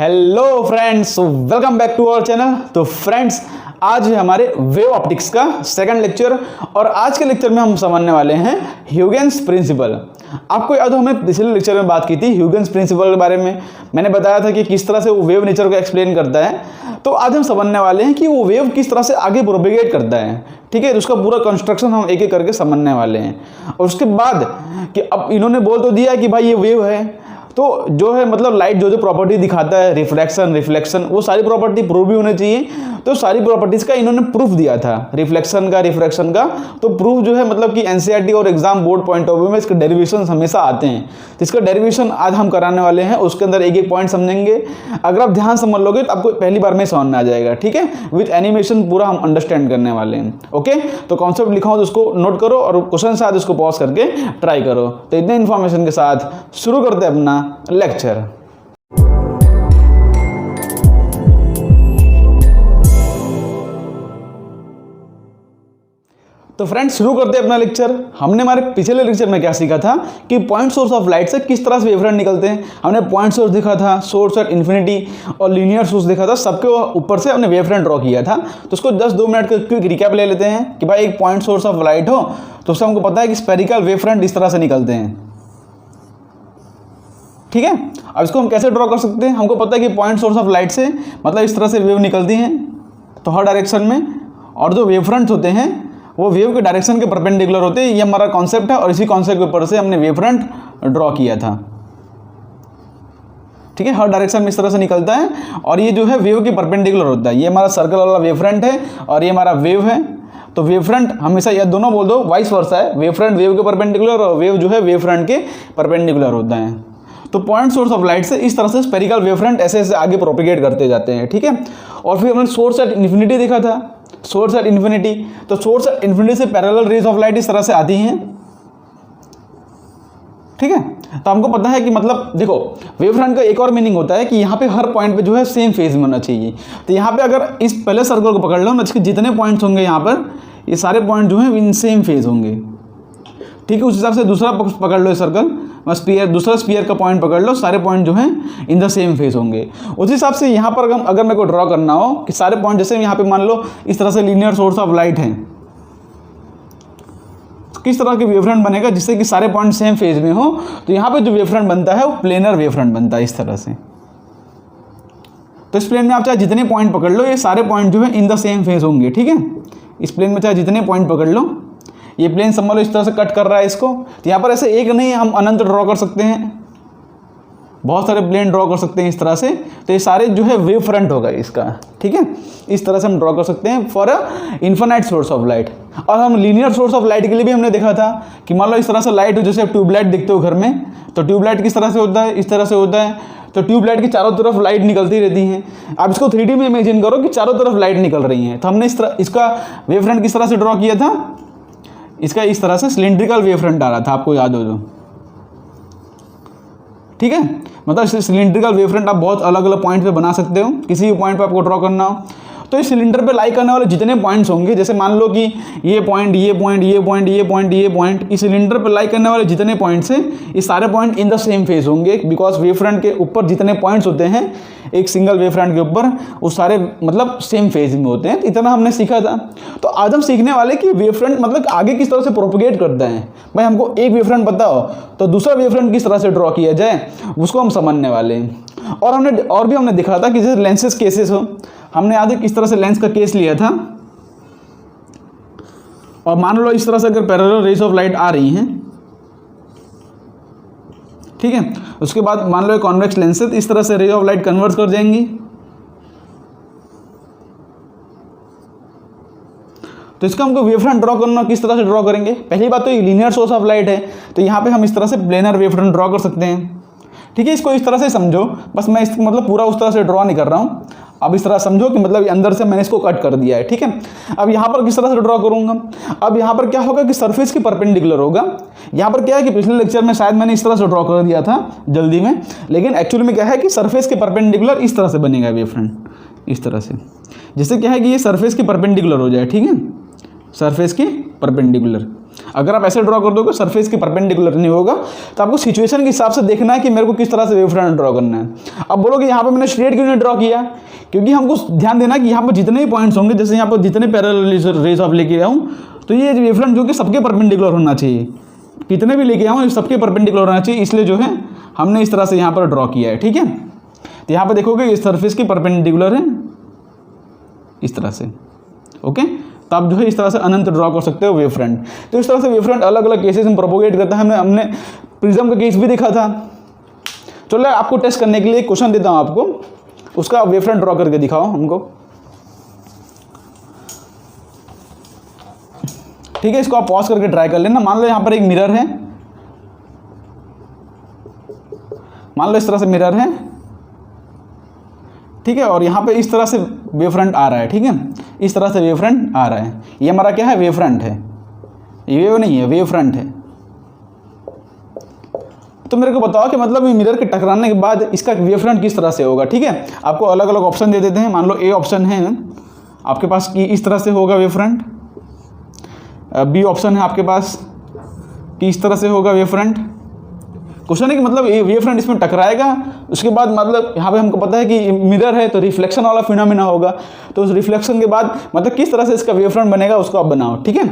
Hello friends, welcome back to our channel. तो friends, आज है हमारे वेव ऑप्टिक्स का सेकंड लेक्चर और आज के लेक्चर में हम समझने वाले हैं ह्यूजेंस प्रिंसिपल। आपको याद हो हमने पिछले लेक्चर में बात की थी ह्यूजेंस प्रिंसिपल के बारे में। मैंने बताया था कि किस तरह से वो वेव नेचर को एक्सप्लेन करता है। तो आज हम समझने वाले हैं कि वो वेव किस तरह से आगे प्रोपेगेट करता है। ठीक है, तो उसका पूरा कंस्ट्रक्शन हम एक एक करके समझने वाले हैं। और उसके बाद कि अब इन्होंने बोल तो दिया कि भाई ये वेव है, तो जो है मतलब लाइट जो प्रॉपर्टी दिखाता है, रिफ्लेक्शन, रिफ्लेक्शन, वो सारी प्रॉपर्टी प्रूव भी होनी चाहिए। तो सारी प्रॉपर्टीज का इन्होंने प्रूफ दिया था, रिफ्लेक्शन का, रिफ्रैक्शन का। तो प्रूफ जो है मतलब कि एनसीईआरटी और exam board point of view में इसके डेरिवेशन हमेशा आते हैं। तो इसका डेरिवेशन आज हम कराने वाले हैं, उसके अंदर एक एक पॉइंट समझेंगे। अगर आप ध्यान समझ लोगे तो आपको पहली बार में समझ में आ जाएगा। ठीक है, विथ एनिमेशन पूरा हम अंडरस्टैंड करने वाले हैं। ओके, तो कॉन्सेप्ट लिखा हो तो उसको नोट करो और क्वेश्चन साथ उसको पॉज करके ट्राई करो। तो इतने इन्फॉर्मेशन के साथ शुरू करते हैं अपना लेक्चर। तो फ्रेंड्स, शुरू करते हैं अपना लेक्चर। हमने हमारे पिछले लेक्चर में क्या सीखा था कि पॉइंट सोर्स ऑफ लाइट से किस तरह से वेवफ्रंट निकलते हैं। हमने पॉइंट सोर्स देखा था, सोर्स एट इन्फिनिटी और लीनियर सोर्स देखा था। सबके ऊपर से हमने वेवफ्रंट ड्रॉ किया था। तो उसको 10-2 मिनट का क्विक रिकैप ले लेते हैं कि भाई एक पॉइंट सोर्स ऑफ लाइट हो तो उससे हमको पता है कि स्फेरिकल वेवफ्रंट इस तरह से निकलते हैं। ठीक है, अब इसको हम कैसे ड्रॉ कर सकते हैं। हमको पता है कि पॉइंट सोर्स ऑफ लाइट से मतलब इस तरह से वेव निकलती हैं तो हर डायरेक्शन में, और जो वेवफ्रंट होते हैं वो वेव के डायरेक्शन के परपेंडिकुलर होते हैं। ये हमारा कॉन्सेप्ट है और इसी कॉन्सेप्ट के ऊपर से हमने वेवफ्रंट ड्रॉ किया था। ठीक है, हर डायरेक्शन में इस तरह से निकलता है और ये जो है वेव के परपेंडिकुलर होता है। ये हमारा सर्कल वाला वेवफ्रंट है और ये हमारा वेव है। तो वेवफ्रंट हमेशा यह दोनों बोल दो, वाइस वर्सा है। वेवफ्रंट वेव के परपेंडिकुलर और वेव जो है वेवफ्रंट के परपेंडिकुलर होता है। तो पॉइंट सोर्स ऑफ लाइट से इस तरह से स्फेरिकल वेवफ्रंट ऐसे ऐसे आगे प्रोपेगेट करते जाते हैं। ठीक है, और फिर हमने सोर्स एट इन्फिनिटी देखा था, सोर्स एट इन्फिनिटी। तो सोर्स एट इन्फिनिटी से पैरेलल रेज ऑफ लाइट इस तरह से आती हैं। ठीक है, तो हमको पता है कि मतलब देखो वेवफ्रंट का एक और मीनिंग होता है कि यहाँ पे हर पॉइंट पे जो है सेम फेज में होना चाहिए। तो यहाँ पे अगर इस पहले सर्कल को पकड़ लो ना, इसके जितने पॉइंट्स होंगे यहाँ पर, ये सारे पॉइंट जो हैं इन सेम फेज होंगे। ठीक है, उस हिसाब से दूसरा पकड़ लो सर्कल, स्फीयर, दूसरा स्फीयर का पॉइंट पकड़ लो, सारे पॉइंट जो हैं इन द सेम फेज होंगे। उस हिसाब से यहाँ पर अगर मेरे को ड्रॉ करना हो कि सारे पॉइंट जैसे यहाँ पे मान लो इस तरह से लीनियर सोर्स ऑफ लाइट है, तो किस तरह के वेवफ्रंट बनेगा जिससे कि सारे पॉइंट सेम फेज में हो। तो यहाँ पे जो वेवफ्रंट बनता है वो प्लेनर वेवफ्रंट बनता है इस तरह से। तो इस प्लेन में आप चाहे जितने पॉइंट पकड़ लो, ये सारे पॉइंट जो है इन द सेम फेज होंगे। ठीक है, इस प्लेन में चाहे जितने पॉइंट पकड़ लो, ये प्लेन समझ लो इस तरह से कट कर रहा है इसको। तो यहाँ पर ऐसे एक नहीं, हम अनंत ड्रॉ कर सकते हैं, बहुत सारे प्लेन ड्रॉ कर सकते हैं इस तरह से। तो ये सारे जो है वेव फ्रंट होगा इसका। ठीक है, इस तरह से हम ड्रॉ कर सकते हैं for a infinite source of light. और हम लीनियर सोर्स ऑफ लाइट के लिए भी हमने देखा था कि मान लो इस तरह से लाइट हो, जैसे ट्यूबलाइट देखते हो घर में, तो ट्यूबलाइट किस तरह से होता है, इस तरह से होता है। तो ट्यूबलाइट की चारों तरफ लाइट निकलती रहती हैं। आप इसको 3D में इमेजिन करो कि चारों तरफ लाइट निकल रही हैं। तो हमने इस तरह इसका वेव फ्रंट किस तरह से ड्रॉ किया था, इसका इस तरह से सिलिंड्रिकल वेवफ्रंट डाला था, आपको याद हो जो। ठीक है, मतलब सिलिंड्रिकल वेवफ्रंट आप बहुत अलग अलग पॉइंट पे बना सकते हो, किसी भी पॉइंट पे आपको ड्रॉ करना हो। तो इस सिलेंडर पे लाई करने वाले जितने पॉइंट्स होंगे, जैसे मान लो कि ये पॉइंट, ये पॉइंट, ये पॉइंट, ये पॉइंट, ये पॉइंट, इस सिलेंडर पे लाई करने वाले जितने पॉइंट्स हैं, ये सारे point in the same phase होंगे। बिकॉज वेवफ्रंट के ऊपर जितने पॉइंट्स होते हैं एक सिंगल वेवफ्रंट के ऊपर, वो सारे मतलब सेम फेज में होते हैं। इतना हमने सीखा था। तो आज हम सीखने वाले कि वेवफ्रंट मतलब आगे किस तरह से प्रोपेगेट करता है। भाई हमको एक वेवफ्रंट पता हो तो दूसरा वेवफ्रंट किस तरह से ड्रॉ किया जाए, उसको हम समझने वाले हैं। और भी हमने दिखा था कि जैसे लेंसेज केसेस हो, हमने आगे किस तरह से लेंस का केस लिया था। और मान लो इस तरह से अगर पैरेलल रेज ऑफ लाइट आ रही हैं, ठीक है, उसके बाद मान लो कॉन्वेक्स लेंसेज इस तरह से रे ऑफ लाइट कन्वर्ट कर जाएंगी। तो इसका हमको वेवफ्रंट ड्रॉ करना, किस तरह से ड्रॉ करेंगे। पहली बात तो ये लीनियर सोर्स ऑफ लाइट है, तो यहाँ पे हम इस तरह से प्लेनर वेवफ्रंट ड्रॉ कर सकते हैं। ठीक है, इसको इस तरह से समझो, बस मैं इस मतलब पूरा उस तरह से ड्रॉ नहीं कर रहा हूँ। अब इस तरह समझो कि मतलब अंदर से मैंने इसको कट कर दिया है। ठीक है, अब यहाँ पर किस तरह से ड्रॉ करूँगा। अब यहाँ पर क्या होगा कि सरफेस के परपेंडिकुलर होगा। यहाँ पर क्या है कि पिछले लेक्चर में शायद मैंने इस तरह से ड्रॉ कर दिया था जल्दी में, लेकिन एक्चुअली में क्या है कि सरफेस के परपेंडिकुलर इस तरह से बनेगा वेवफ्रंट, इस तरह से, जिससे क्या है कि ये सरफेस के परपेंडिकुलर हो जाए। ठीक है, सरफेस के परपेंडिकुलर। अगर आप ऐसे ड्रॉ कर दोगे सरफेस के परपेंडिकुलर नहीं होगा, तो आपको सिचुएशन के हिसाब से देखना है कि मेरे को किस तरह से वेव फ्रंट ड्रॉ करना है। अब बोलोगे यहाँ पे मैंने स्ट्रेट क्यों नहीं ड्रॉ किया, क्योंकि हमको ध्यान देना कि यहाँ पर जितने भी पॉइंट्स होंगे, जैसे यहाँ पर जितने पैरेलल रेज ऑफ लेके आऊँ, तो ये वेव फ्रंट जो कि सबके परपेंडिकुलर होना चाहिए, कितने भी लेके आऊँ सबके परपेंडिकुलर होना चाहिए, इसलिए जो है हमने इस तरह से यहाँ पर ड्रॉ किया है। ठीक है, तो यहाँ पर देखोगे इस सरफेस की परपेंडिकुलर है इस तरह से। ओके, तो आप जो है इस तरह से अनंत ड्रॉ कर सकते हो वेव फ्रंट। तो इस तरह से वेव फ्रंट अलग अलग केसेस में प्रोपोगेट करता है। हमने प्रिज्म का केस भी देखा था। चलो आपको टेस्ट करने के लिए क्वेश्चन देता हूँ आपको, उसका वेव फ्रंट ड्रॉ करके दिखाओ हमको। ठीक है, इसको आप पॉज करके ट्राई कर लेना। मान लो यहाँ पर एक मिरर है, मान लो इस तरह से मिरर है, ठीक है, और यहाँ पे इस तरह से वेव फ्रंट आ रहा है। ठीक है, इस तरह से वेव फ्रंट आ रहा है। ये हमारा क्या है, वेव फ्रंट है, ये वेव नहीं है, वेव फ्रंट है। तो मेरे को बताओ कि मतलब ये मिरर के टकराने के बाद इसका वेव फ्रंट किस तरह से होगा। ठीक है, आपको अलग अलग ऑप्शन दे देते हैं। मान लो ए ऑप्शन है आपके पास कि इस तरह से होगा वेव फ्रंट, बी ऑप्शन है आपके पास कि इस तरह से होगा वेव फ्रंट। क्वेश्चन है कि मतलब ये वेव फ्रंट इसमें टकराएगा, उसके बाद मतलब यहाँ पे हमको पता है कि मिरर है तो रिफ्लेक्शन वाला फिनोमेना होगा, तो उस रिफ्लेक्शन के बाद मतलब किस तरह से इसका वेव फ्रंट बनेगा उसको आप बनाओ। ठीक है,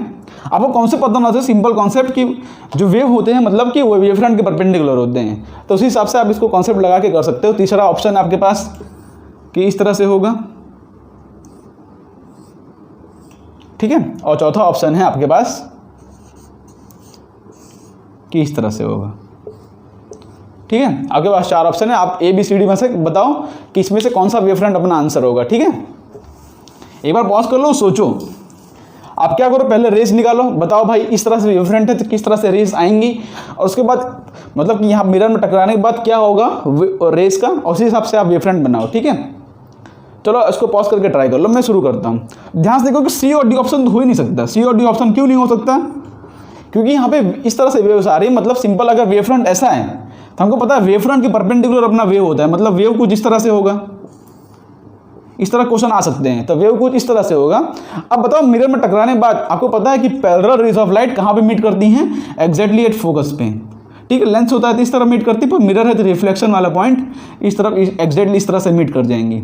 आपको कॉन्सेप्ट पता होना चाहिए, सिंपल कॉन्सेप्ट कि जो वेव होते हैं मतलब कि वो वेव फ्रंट के परपेंडिकुलर होते हैं, तो उसी हिसाब से आप इसको कॉन्सेप्ट लगा के कर सकते हो। तीसरा ऑप्शन आपके पास कि इस तरह से होगा, ठीक है, और चौथा ऑप्शन है आपके पास कि इस तरह से होगा। ठीक है, आपके पास 4 ऑप्शन है, आप ए बी सी डी में से बताओ कि इसमें से कौन सा वेव फ्रंट अपना आंसर होगा। ठीक है, एक बार पॉज कर लो, सोचो। आप क्या करो, पहले रेस निकालो, बताओ भाई इस तरह से वेव फ्रंट है तो किस तरह से रेस आएंगी, और उसके बाद मतलब कि यहाँ मिरर में टकराने के बाद क्या होगा रेस का, और उसी हिसाब से आप वेव फ्रंट बनाओ। ठीक है, चलो इसको पॉज करके ट्राई कर लो, मैं शुरू करता हूँ। ध्यान से देखो कि सी और डी ऑप्शन तो हो ही नहीं सकता। सी और डी ऑप्शन क्यों नहीं हो सकता, क्योंकि यहाँ पे इस तरह से वेव्स आ रही है। मतलब सिंपल अगर वेव फ्रंट ऐसा है तो हमको पता है वेव फ्रंट के परपेंडिकुलर अपना वेव होता है, मतलब वेव कुछ इस तरह से होगा, इस तरह क्वेश्चन आ सकते हैं, तो वेव कुछ इस तरह से होगा। अब बताओ मिरर में टकराने के बाद आपको पता है कि पैरेलल रेज ऑफ लाइट कहाँ पे मीट करती हैं, एग्जैक्टली एट फोकस पे। ठीक है, लेंस होता है तो इस तरह मीट करती है, पर मिरर है तो रिफ्लेक्शन वाला पॉइंट इस तरफ एग्जैक्टली इस तरह से मीट कर जाएंगी।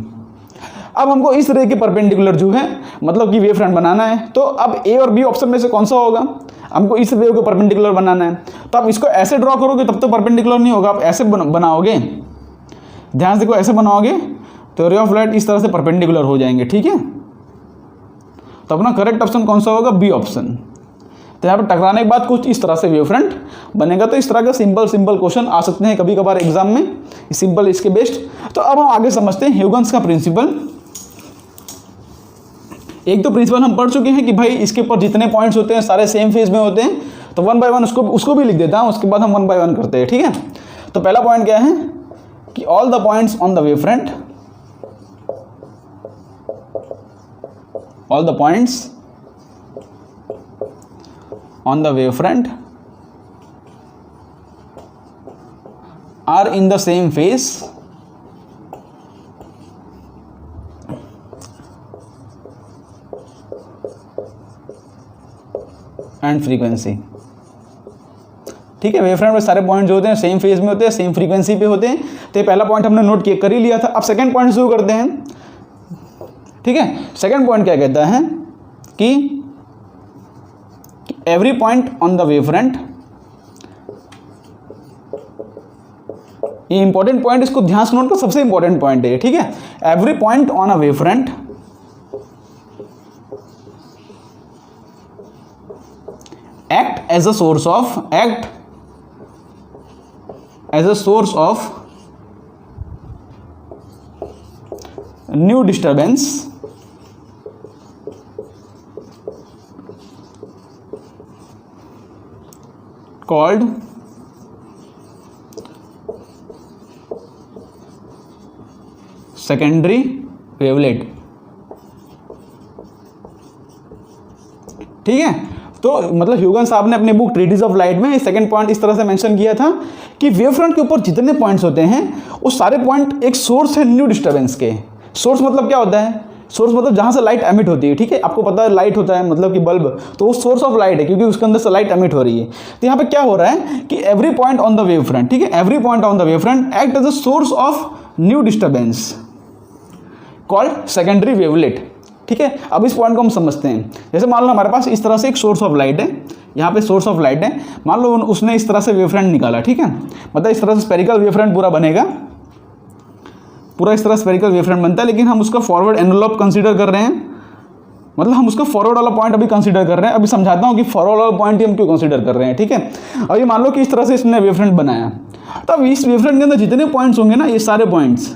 अब हमको इस रे के परपेंडिकुलर जो है मतलब कि वेव फ्रंट बनाना है, तो अब ए और बी ऑप्शन में से कौन सा होगा, हमको इस वेव को परपेंडिकुलर बनाना है। तो आप इसको ऐसे ड्रॉ करोगे तब तो परपेंडिकुलर नहीं होगा, आप ऐसे बनाओगे, ध्यान से देखो, ऐसे बनाओगे तो रे ऑफ लाइट इस तरह से परपेंडिकुलर हो जाएंगे। ठीक है, तो अपना करेक्ट ऑप्शन कौन सा होगा, बी ऑप्शन। तो यहाँ पर टकराने के बाद कुछ इस तरह से वेव फ्रंट बनेगा। तो इस तरह का सिंपल क्वेश्चन आ सकते हैं कभी कभार एग्जाम में, सिंपल इसके बेस्ट। तो अब हम आगे समझते हैं ह्यूगेंस का प्रिंसिपल। एक तो प्रिंसिपल हम पढ़ चुके हैं कि भाई इसके ऊपर जितने पॉइंट्स होते हैं सारे सेम फेज में होते हैं, तो 1 बाय 1 उसको भी लिख देता हूँ, उसके बाद हम 1 बाय 1 करते हैं। ठीक है, तो पहला पॉइंट क्या है कि all the points on the wave front, all the points on the wave front are in the same phase and frequency. ठीक है, वेव फ्रंट में सारे पॉइंट जो होते हैं सेम फेज में होते हैं, सेम फ्रीक्वेंसी पे होते हैं। तो ये पहला पॉइंट हमने नोट कर ही लिया था। अब सेकंड पॉइंट शुरू करते हैं। ठीक है, सेकंड पॉइंट क्या कहता है कि every point on the wave front, ये इंपॉर्टेंट पॉइंट, इसको ध्यान से नोट कर, सबसे इंपॉर्टेंट पॉइंट है। ठीक है, every point on a wave front act as a source of new disturbance called secondary wavelet। ठीक है, तो मतलब ह्यूगेंस साहब ने अपने बुक ट्रीटीज ऑफ लाइट में सेकंड पॉइंट इस तरह से मेंशन किया था कि वेव फ्रंट के ऊपर जितने पॉइंट्स होते हैं वो सारे पॉइंट एक सोर्स है न्यू डिस्टर्बेंस के। सोर्स मतलब क्या होता है सोर्स मतलब जहाँ से लाइट एमिट होती है, ठीक है, आपको पता है लाइट होता है मतलब कि बल्ब, तो वो सोर्स ऑफ लाइट है क्योंकि उसके अंदर से लाइट एमिट हो रही है। तो यहाँ पे क्या हो रहा है कि every point on the wave front, ठीक है, every point on the wave front act as a source of new disturbance called secondary wavelet, ठीक है। अब इस पॉइंट को हम समझते हैं। जैसे मान लो हमारे पास इस तरह से एक सोर्स ऑफ लाइट है, यहाँ पे सोर्स ऑफ लाइट है, मान लो उसने इस तरह से वेवफ्रंट निकाला, ठीक है, मतलब इस तरह से स्पेरिकल वेवफ्रंट पूरा बनेगा, पूरा इस तरह स्पेरिकल वेवफ्रंट बनता है, लेकिन हम उसका फॉरवर्ड एनवेलप कंसीडर कर रहे हैं, मतलब हम उसका फॉरवर्ड वाला पॉइंट अभी कंसीडर कर रहे हैं। अभी समझाता हूँ कि फॉरवर्ड वाला पॉइंट ही हम क्यों कंसीडर कर रहे हैं, ठीक है। अभी मान लो कि इस तरह से इसने वेवफ्रंट बनाया, तो अब इस वेवफ्रंट के अंदर जितने पॉइंट्स होंगे ना, ये सारे पॉइंट्स,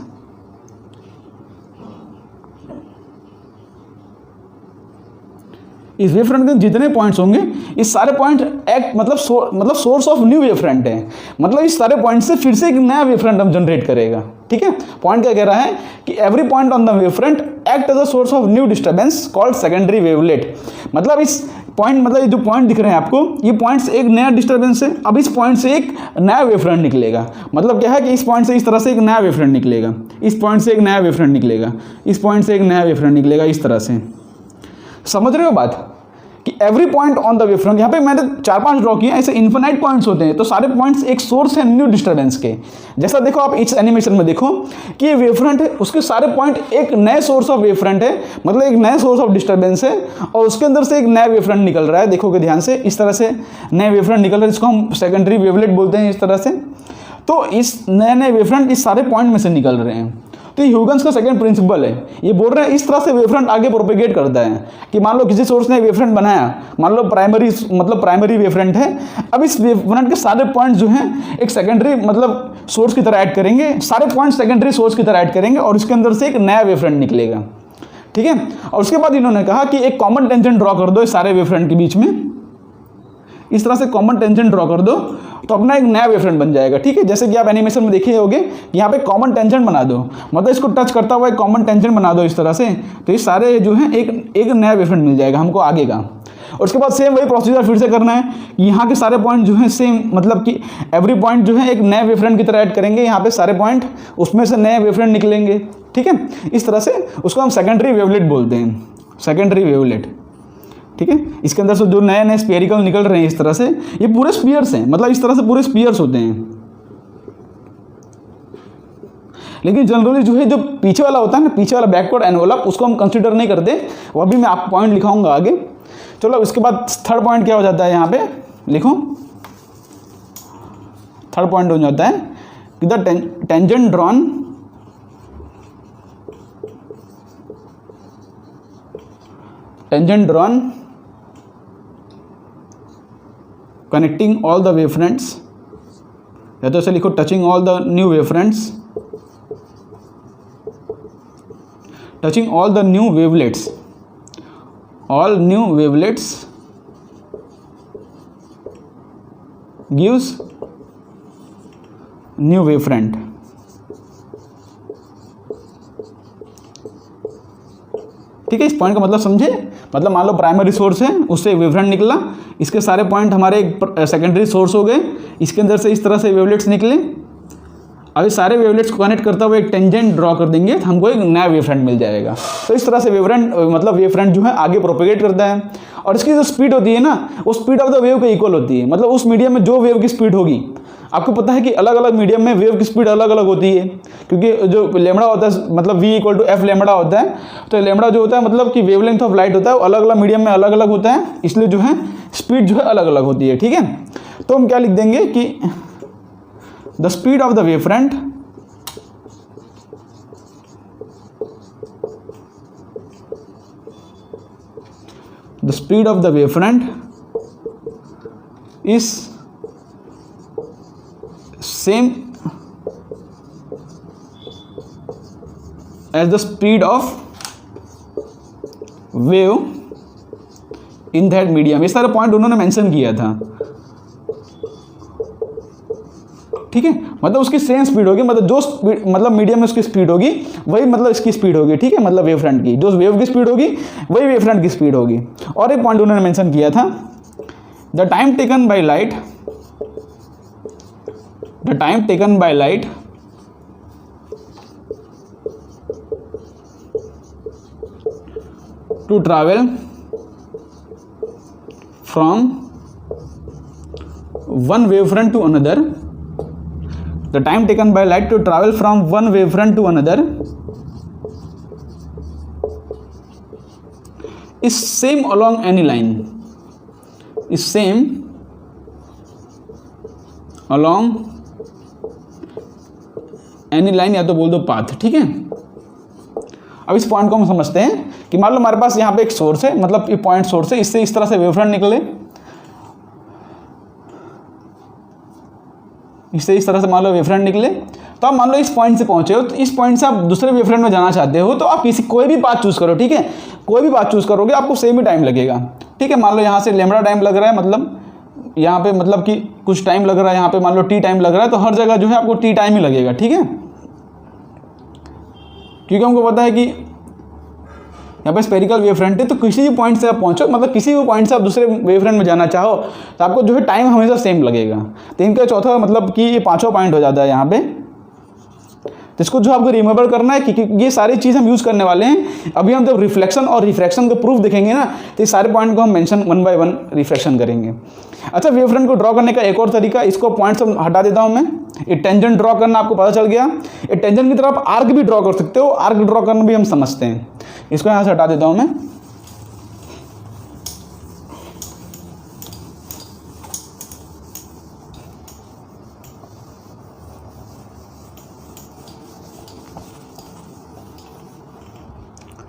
इस वेवफ्रंट के जितने पॉइंट्स होंगे, इस सारे पॉइंट एक्ट मतलब सोर्स ऑफ न्यू वेवफ्रंट है, मतलब इस सारे पॉइंट से फिर से एक नया वेवफ्रंट हम जनरेट करेगा, ठीक है। पॉइंट क्या कह रहा है कि every point on the wavefront act as a source of new disturbance called secondary wavelet. मतलब इस पॉइंट, मतलब ये जो पॉइंट दिख रहे हैं आपको, ये पॉइंट से एक नया डिस्टर्बेंस है, अब इस पॉइंट से एक नया वेवफ्रंट निकलेगा। मतलब क्या है कि इस पॉइंट से इस तरह से एक नया वेवफ्रंट निकलेगा, इस पॉइंट से एक नया वेवफ्रंट निकलेगा, इस पॉइंट से एक नया वेवफ्रंट निकलेगा, इस तरह से। समझ रहे हो बात कि every point on the wavefront, यहाँ पे मैंने 4-5 ड्रॉ किए, ऐसे इन्फिनाइट पॉइंट्स होते हैं, तो सारे पॉइंट्स एक सोर्स है न्यू डिस्टर्बेंस के। जैसा देखो आप इस एनिमेशन में देखो कि ये वेवफ्रंट है, उसके सारे पॉइंट एक नए सोर्स ऑफ वेवफ्रंट है, मतलब एक नए सोर्स ऑफ डिस्टर्बेंस है, और उसके अंदर से एक नया वेवफ्रंट निकल रहा है। देखोगे ध्यान से, इस तरह से नए वेवफ्रंट निकल रहे हैं, जिसको हम सेकेंडरी वेवलेट बोलते हैं, इस तरह से। तो इस नए नए वेवफ्रंट इस सारे पॉइंट में से निकल रहे हैं। तो ह्यूगन्स का सेकंड प्रिंसिपल है, ये बोल रहे हैं इस तरह से वेवफ्रंट आगे प्रोपेगेट करता है कि मान लो किसी सोर्स ने वेवफ्रंट बनाया, मान लो प्राइमरी वेवफ्रंट है, अब इस वेवफ्रंट के सारे पॉइंट जो हैं एक सेकेंडरी मतलब सोर्स की तरह ऐड करेंगे, सारे पॉइंट सेकेंडरी सोर्स की तरह ऐड करेंगे और इसके अंदर से एक नया वेवफ्रंट निकलेगा, ठीक है। और उसके बाद इन्होंने कहा कि एक कॉमन टेंजेंट ड्रॉ कर दो इस सारे वेवफ्रंट के बीच में, इस तरह से कॉमन टेंजेंट ड्रॉ कर दो तो अपना एक नया वेवफ्रंट बन जाएगा, ठीक है। जैसे कि आप एनिमेशन में देखे होंगे, यहाँ पे कॉमन टेंजेंट बना दो, मतलब इसको टच करता हुआ एक कॉमन टेंजेंट बना दो इस तरह से, तो ये सारे जो हैं एक नया वेवफ्रंट मिल जाएगा हमको आगे का। और उसके बाद सेम वही प्रोसीजर फिर से करना है, यहाँ के सारे पॉइंट जो हैं सेम, मतलब कि एवरी पॉइंट जो है एक नए वेवफ्रंट की तरह ऐड करेंगे, यहाँ पे सारे पॉइंट उसमें से नए वेवफ्रंट निकलेंगे, ठीक है। इस तरह से उसको हम सेकेंडरी वेवलेट बोलते हैं, सेकेंडरी वेवलेट, ठीक है। इसके अंदर से जो नए नए स्फेरिकल निकल रहे हैं इस तरह से, ये पूरे स्फीयर्स हैं, मतलब इस तरह से पूरे स्फीयर्स होते हैं। लेकिन जनरली जो है जो पीछे वाला होता है ना, पीछे वाला बैकवर्ड एनवेलप, उसको हम कंसीडर नहीं करते, वो अभी मैं आपको पॉइंट लिखाऊंगा आगे। चलो इसके बाद थर्ड पॉइंट क्या हो जाता है, यहाँ पे लिखो, थर्ड पॉइंट हो जाता है कि the tangent drawn connecting all the wavefronts, या तो ऐसे लिखो touching all the new wavefronts, touching all the new wavelets, all new wavelets gives new wavefront. ठीक है, इस पॉइंट का मतलब समझे, मतलब मान लो प्राइमरी सोर्स है, उससे वेवफ्रंट निकला, इसके सारे पॉइंट हमारे एक सेकेंडरी सोर्स हो गए, इसके अंदर से इस तरह से वेवलेट्स निकले। अभी सारे वेवलेट्स को कनेक्ट करता हुआ एक टेंजेंट ड्रॉ कर देंगे तो हमको एक नया वेवफ्रंट मिल जाएगा। तो इस तरह से वेवफ्रंट जो है आगे प्रोपेगेट करता है, और इसकी जो स्पीड होती है ना, वो स्पीड ऑफ द वेव के इक्वल होती है। मतलब उस मीडियम में जो वेव की स्पीड होगी, आपको पता है कि अलग अलग मीडियम में वेव की स्पीड अलग अलग होती है, क्योंकि जो लेमड़ा होता है मतलब v = f लेमड़ा होता है, तो लेमड़ा जो होता है मतलब कि वेवलेंथ ऑफ लाइट होता है, वो अलग अलग मीडियम में अलग अलग होता है, इसलिए जो है स्पीड जो है अलग अलग होती है, ठीक है। तो हम क्या लिख देंगे कि the speed of the wavefront is same as the speed of wave in that medium। इस तरह पॉइंट उन्होंने मेंशन किया था, ठीक है। मतलब उसकी सेम स्पीड होगी, मतलब जो स्पीड मतलब मीडियम में उसकी स्पीड होगी वही मतलब इसकी स्पीड होगी, ठीक है। मतलब वेवफ्रंट की जो वेव की स्पीड होगी वही वेवफ्रंट की स्पीड होगी। और एक पॉइंट उन्होंने मेंशन किया था, the time taken by light to travel from one wavefront to another, the time taken by light to travel from one wavefront to another is same along any line, is same along any line, या तो बोल दो path. ठीक है, अब इस point को हम समझते हैं कि मान लो हमारे पास यहाँ पे एक सोर्स है, मतलब ये पॉइंट सोर्स है, इससे इस तरह से वेवफ्रंट निकले, इससे इस तरह से मान लो वेवफ्रंट निकले, तो आप मान लो इस पॉइंट से पहुंचे हो, तो इस पॉइंट से आप दूसरे वेवफ्रंट में जाना चाहते हो, तो आप कोई भी पाथ चूज करो। ठीक है, कोई भी पाथ चूज करोगे आपको सेम ही टाइम लगेगा। ठीक है, मान लो यहाँ से लैम्बडा टाइम लग रहा है, मतलब यहाँ पे मतलब कि कुछ टाइम लग रहा है, यहाँ पे मान लो टी टाइम लग रहा है, तो हर जगह जो है आपको टी टाइम ही लगेगा। ठीक है, क्योंकि हमको पता है कि यहाँ पे स्पेरिकल वेवफ्रंट है, तो किसी भी पॉइंट से आप पहुँचो, मतलब किसी भी पॉइंट से आप दूसरे वेवफ्रंट में जाना चाहो, तो आपको जो है टाइम हमेशा सेम लगेगा। तो इनका चौथा मतलब कि ये पांचवा पॉइंट हो जाता है यहाँ पे। तो इसको जो आपको रिमेंबर करना है कि ये सारी चीज़ हम यूज़ करने वाले हैं। अभी हम जब रिफ्लेक्शन और रिफ्रैक्शन का प्रूफ देखेंगे ना, तो इस सारे पॉइंट को हम mention one by one reflection करेंगे। अच्छा, वेवफ्रंट को ड्रॉ करने का एक और तरीका, इसको पॉइंट से हटा देता हूँ मैं। ये टेंजेंट ड्रॉ करना आपको पता चल गया। ये टेंजेंट की तरह आप आर्क भी ड्रॉ कर सकते हो, आर्क ड्रॉ करना भी हम समझते हैं। इसको यहाँ से हटा देता हूँ मैं।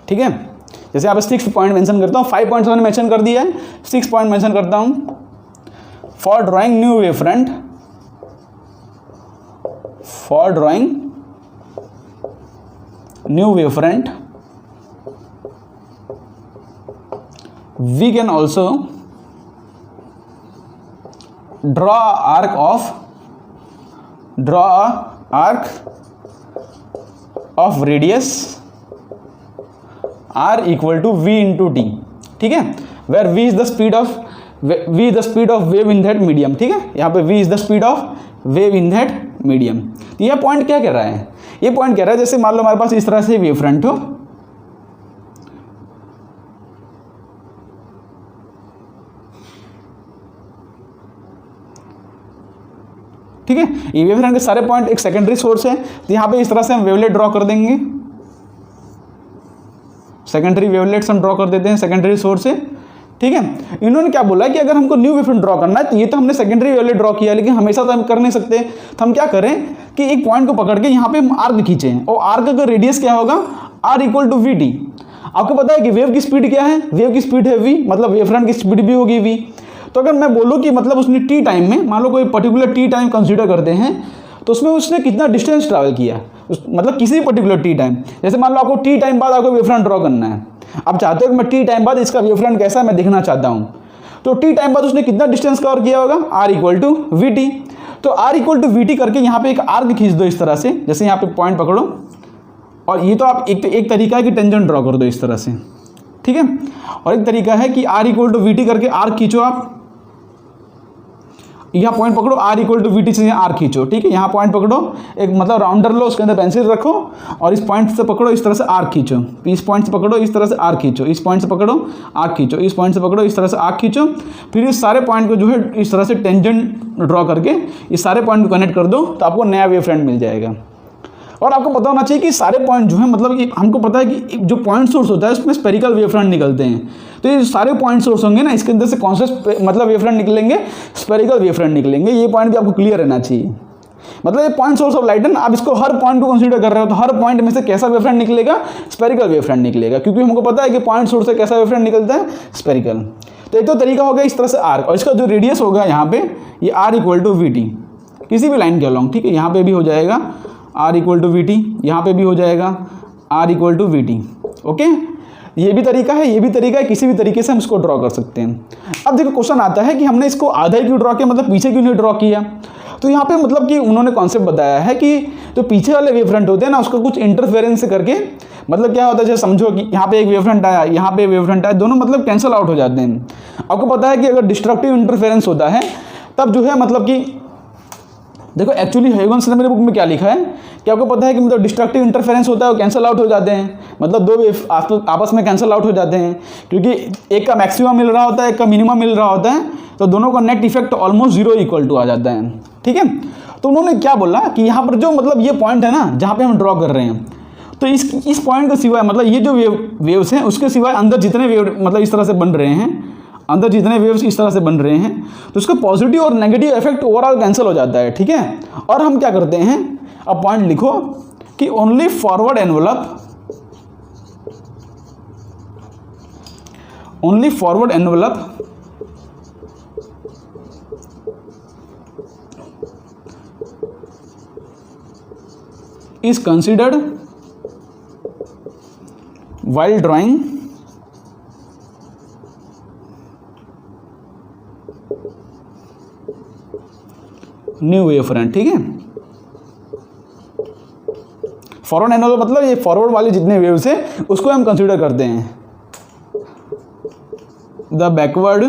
ठीक है, जैसे आप 6 पॉइंट मेंशन करता हूँ, 5 पॉइंट्स मैंने मेंशन कर दिया है, 6 पॉइंट मेंशन करता हूँ। For drawing new wavefront, for drawing new wavefront we can also draw arc of radius r equal to v into t। ठीक है, where v is the speed of wave in that medium। ठीक है, यहाँ पे v is the speed of wave in that medium। तो यह point क्या कह रहा है? ये पॉइंट कह रहा है जैसे मान लो हमारे पास इस तरह से वेव फ्रंट हो, ठीक है, ये वेवफ्रंट के सारे पॉइंट एक सेकेंडरी सोर्स है। तो यहाँ पे इस तरह से हम वेवलेट ड्रॉ कर देंगे, सेकेंडरी वेवलेट्स हम ड्रॉ कर देते हैं, सेकेंडरी सोर्स है। ठीक है, इन्होंने क्या बोला कि अगर हमको न्यू वेवफ्रंट ड्रॉ करना है, तो ये तो हमने सेकेंडरी वेवलेट ड्रॉ किया, लेकिन हमेशा तो हम कर नहीं सकते। तो हम क्या करें कि एक पॉइंट को पकड़ के यहाँ पे हम आर्क खींचें, और आर्क का रेडियस क्या होगा, are equal to we t. आपको पता है कि वेव की स्पीड क्या है, वेव की स्पीड है वी, मतलब वेवफ्रंट की स्पीड भी होगी वी। तो अगर मैं बोलूँ कि मतलब उसने टी टाइम में, मान लो कोई पर्टिकुलर टी टाइम कंसीडर करते हैं, तो उसमें उसने कितना डिस्टेंस ट्रैवल किया, मतलब किसी भी पर्टिकुलर टी टाइम, जैसे मान लो आपको टी टाइम बाद आपको वेवफ्रंट ड्रॉ करना है, आप चाहते हो कि मैं टी टाइम बाद इसका वेवफ्रंट कैसा है मैं देखना चाहता हूँ, तो टी टाइम बाद उसने कितना डिस्टेंस कवर किया होगा, are equal to we T. तो R equal to we T करके यहाँ पे एक आर्क खींच दो इस तरह से, जैसे यहाँ पे पॉइंट पकड़ो, और ये तो आप एक तरीका है कि टेंजेंट ड्रॉ कर दो इस तरह से। ठीक है, और एक तरीका है कि r equal to we T करके आर्क खींचो, आप यहाँ पॉइंट पकड़ो, r equal to we t से यहाँ आर्क खींचो। ठीक है, यहाँ पॉइंट पकड़ो, एक मतलब राउंडर लो, उसके अंदर पेंसिल रखो, और इस पॉइंट से पकड़ो इस तरह से आर्क खींचो, इस पॉइंट से पकड़ो इस तरह से आर्क खींचो, इस पॉइंट से पकड़ो आर्क खींचो, इस पॉइंट से पकड़ो इस तरह से आर्क खींचो। फिर इस सारे पॉइंट को जो है इस तरह से टेंजेंट ड्रॉ करके इस सारे पॉइंट को कनेक्ट कर दो, तो आपको नया वेवफ्रंट मिल जाएगा। और आपको पता होना चाहिए कि सारे पॉइंट जो है, मतलब कि हमको पता है कि जो पॉइंट सोर्स होता है उसमें स्पेरिकल वेवफ्रंट निकलते हैं। तो ये सारे पॉइंट सोर्स होंगे ना, इसके अंदर से कौन से मतलब वेवफ्रंट निकलेंगे, स्पेरिकल वेवफ्रंट निकलेंगे। ये पॉइंट भी आपको क्लियर रहना चाहिए। मतलब ये पॉइंट सोर्स ऑफ लाइट है ना, आप इसको हर पॉइंट को कंसीडर कर रहे हो, तो हर पॉइंट में से कैसा वेवफ्रंट निकलेगा, स्पेरिकल वेवफ्रंट निकलेगा, क्योंकि हमको पता है कि पॉइंट सोर्स से कैसा वेवफ्रंट निकलता है, स्पेरिकल। तो एक तो तरीका हो गया इस तरह से आर्क, और इसका जो रेडियस होगा यहाँ पे, ये r equal to we t, किसी भी लाइन के अलॉन्ग। ठीक है, यहाँ पे भी हो जाएगा r equal to we t, यहाँ पे भी हो जाएगा r equal to we t. Okay, ये भी तरीका है, ये भी तरीका है, किसी भी तरीके से हम इसको ड्रॉ कर सकते हैं। अब देखो क्वेश्चन आता है कि हमने इसको आधा ही क्यों ड्रॉ किया, मतलब पीछे क्यों नहीं ड्रॉ किया। तो यहाँ पे मतलब कि उन्होंने कॉन्सेप्ट बताया है कि जो पीछे वाले वेवफ्रंट होते हैं ना, उसका कुछ इंटरफेरेंस करके, मतलब क्या होता है, जैसे समझो कि यहाँ पे एक वेवफ्रंट आया, यहाँ पे वेवफ्रंट आया, दोनों मतलब कैंसिल आउट हो जाते हैं। आपको पता है कि अगर डिस्ट्रक्टिव इंटरफेरेंस होता है तब जो है मतलब कि देखो एक्चुअली ह्यूगेंस ने मेरे बुक में क्या लिखा है कि आपको पता है कि मतलब डिस्ट्रक्टिव इंटरफेरेंस होता है वो कैंसिल आउट हो जाते हैं, मतलब दो वेव आपस में कैंसिल आउट हो जाते हैं, क्योंकि एक का मैक्सिमम मिल रहा होता है, एक का मिनिमम मिल रहा होता है, तो दोनों का net effect almost zero equal to आ जाता है। ठीक है, तो उन्होंने क्या बोला कि यहाँ पर जो मतलब ये पॉइंट है ना जहाँ पे हम ड्रॉ कर रहे हैं, तो इस पॉइंट के सिवाय मतलब ये जो वेव्स हैं उसके सिवाय अंदर जितने वेव मतलब इस तरह से बन रहे हैं, अंदर जितने वेव्स इस तरह से बन रहे हैं, तो उसका पॉजिटिव और नेगेटिव इफेक्ट ओवरऑल कैंसिल हो जाता है। ठीक है, और हम क्या करते हैं, अब पॉइंट लिखो कि only forward envelope is considered while drawing new wave front. ठीक है, फॉरवर्ड एनवलप मतलब ये फॉरवर्ड वाले जितने वेव्स हैं उसको हम कंसीडर करते हैं। द बैकवर्ड,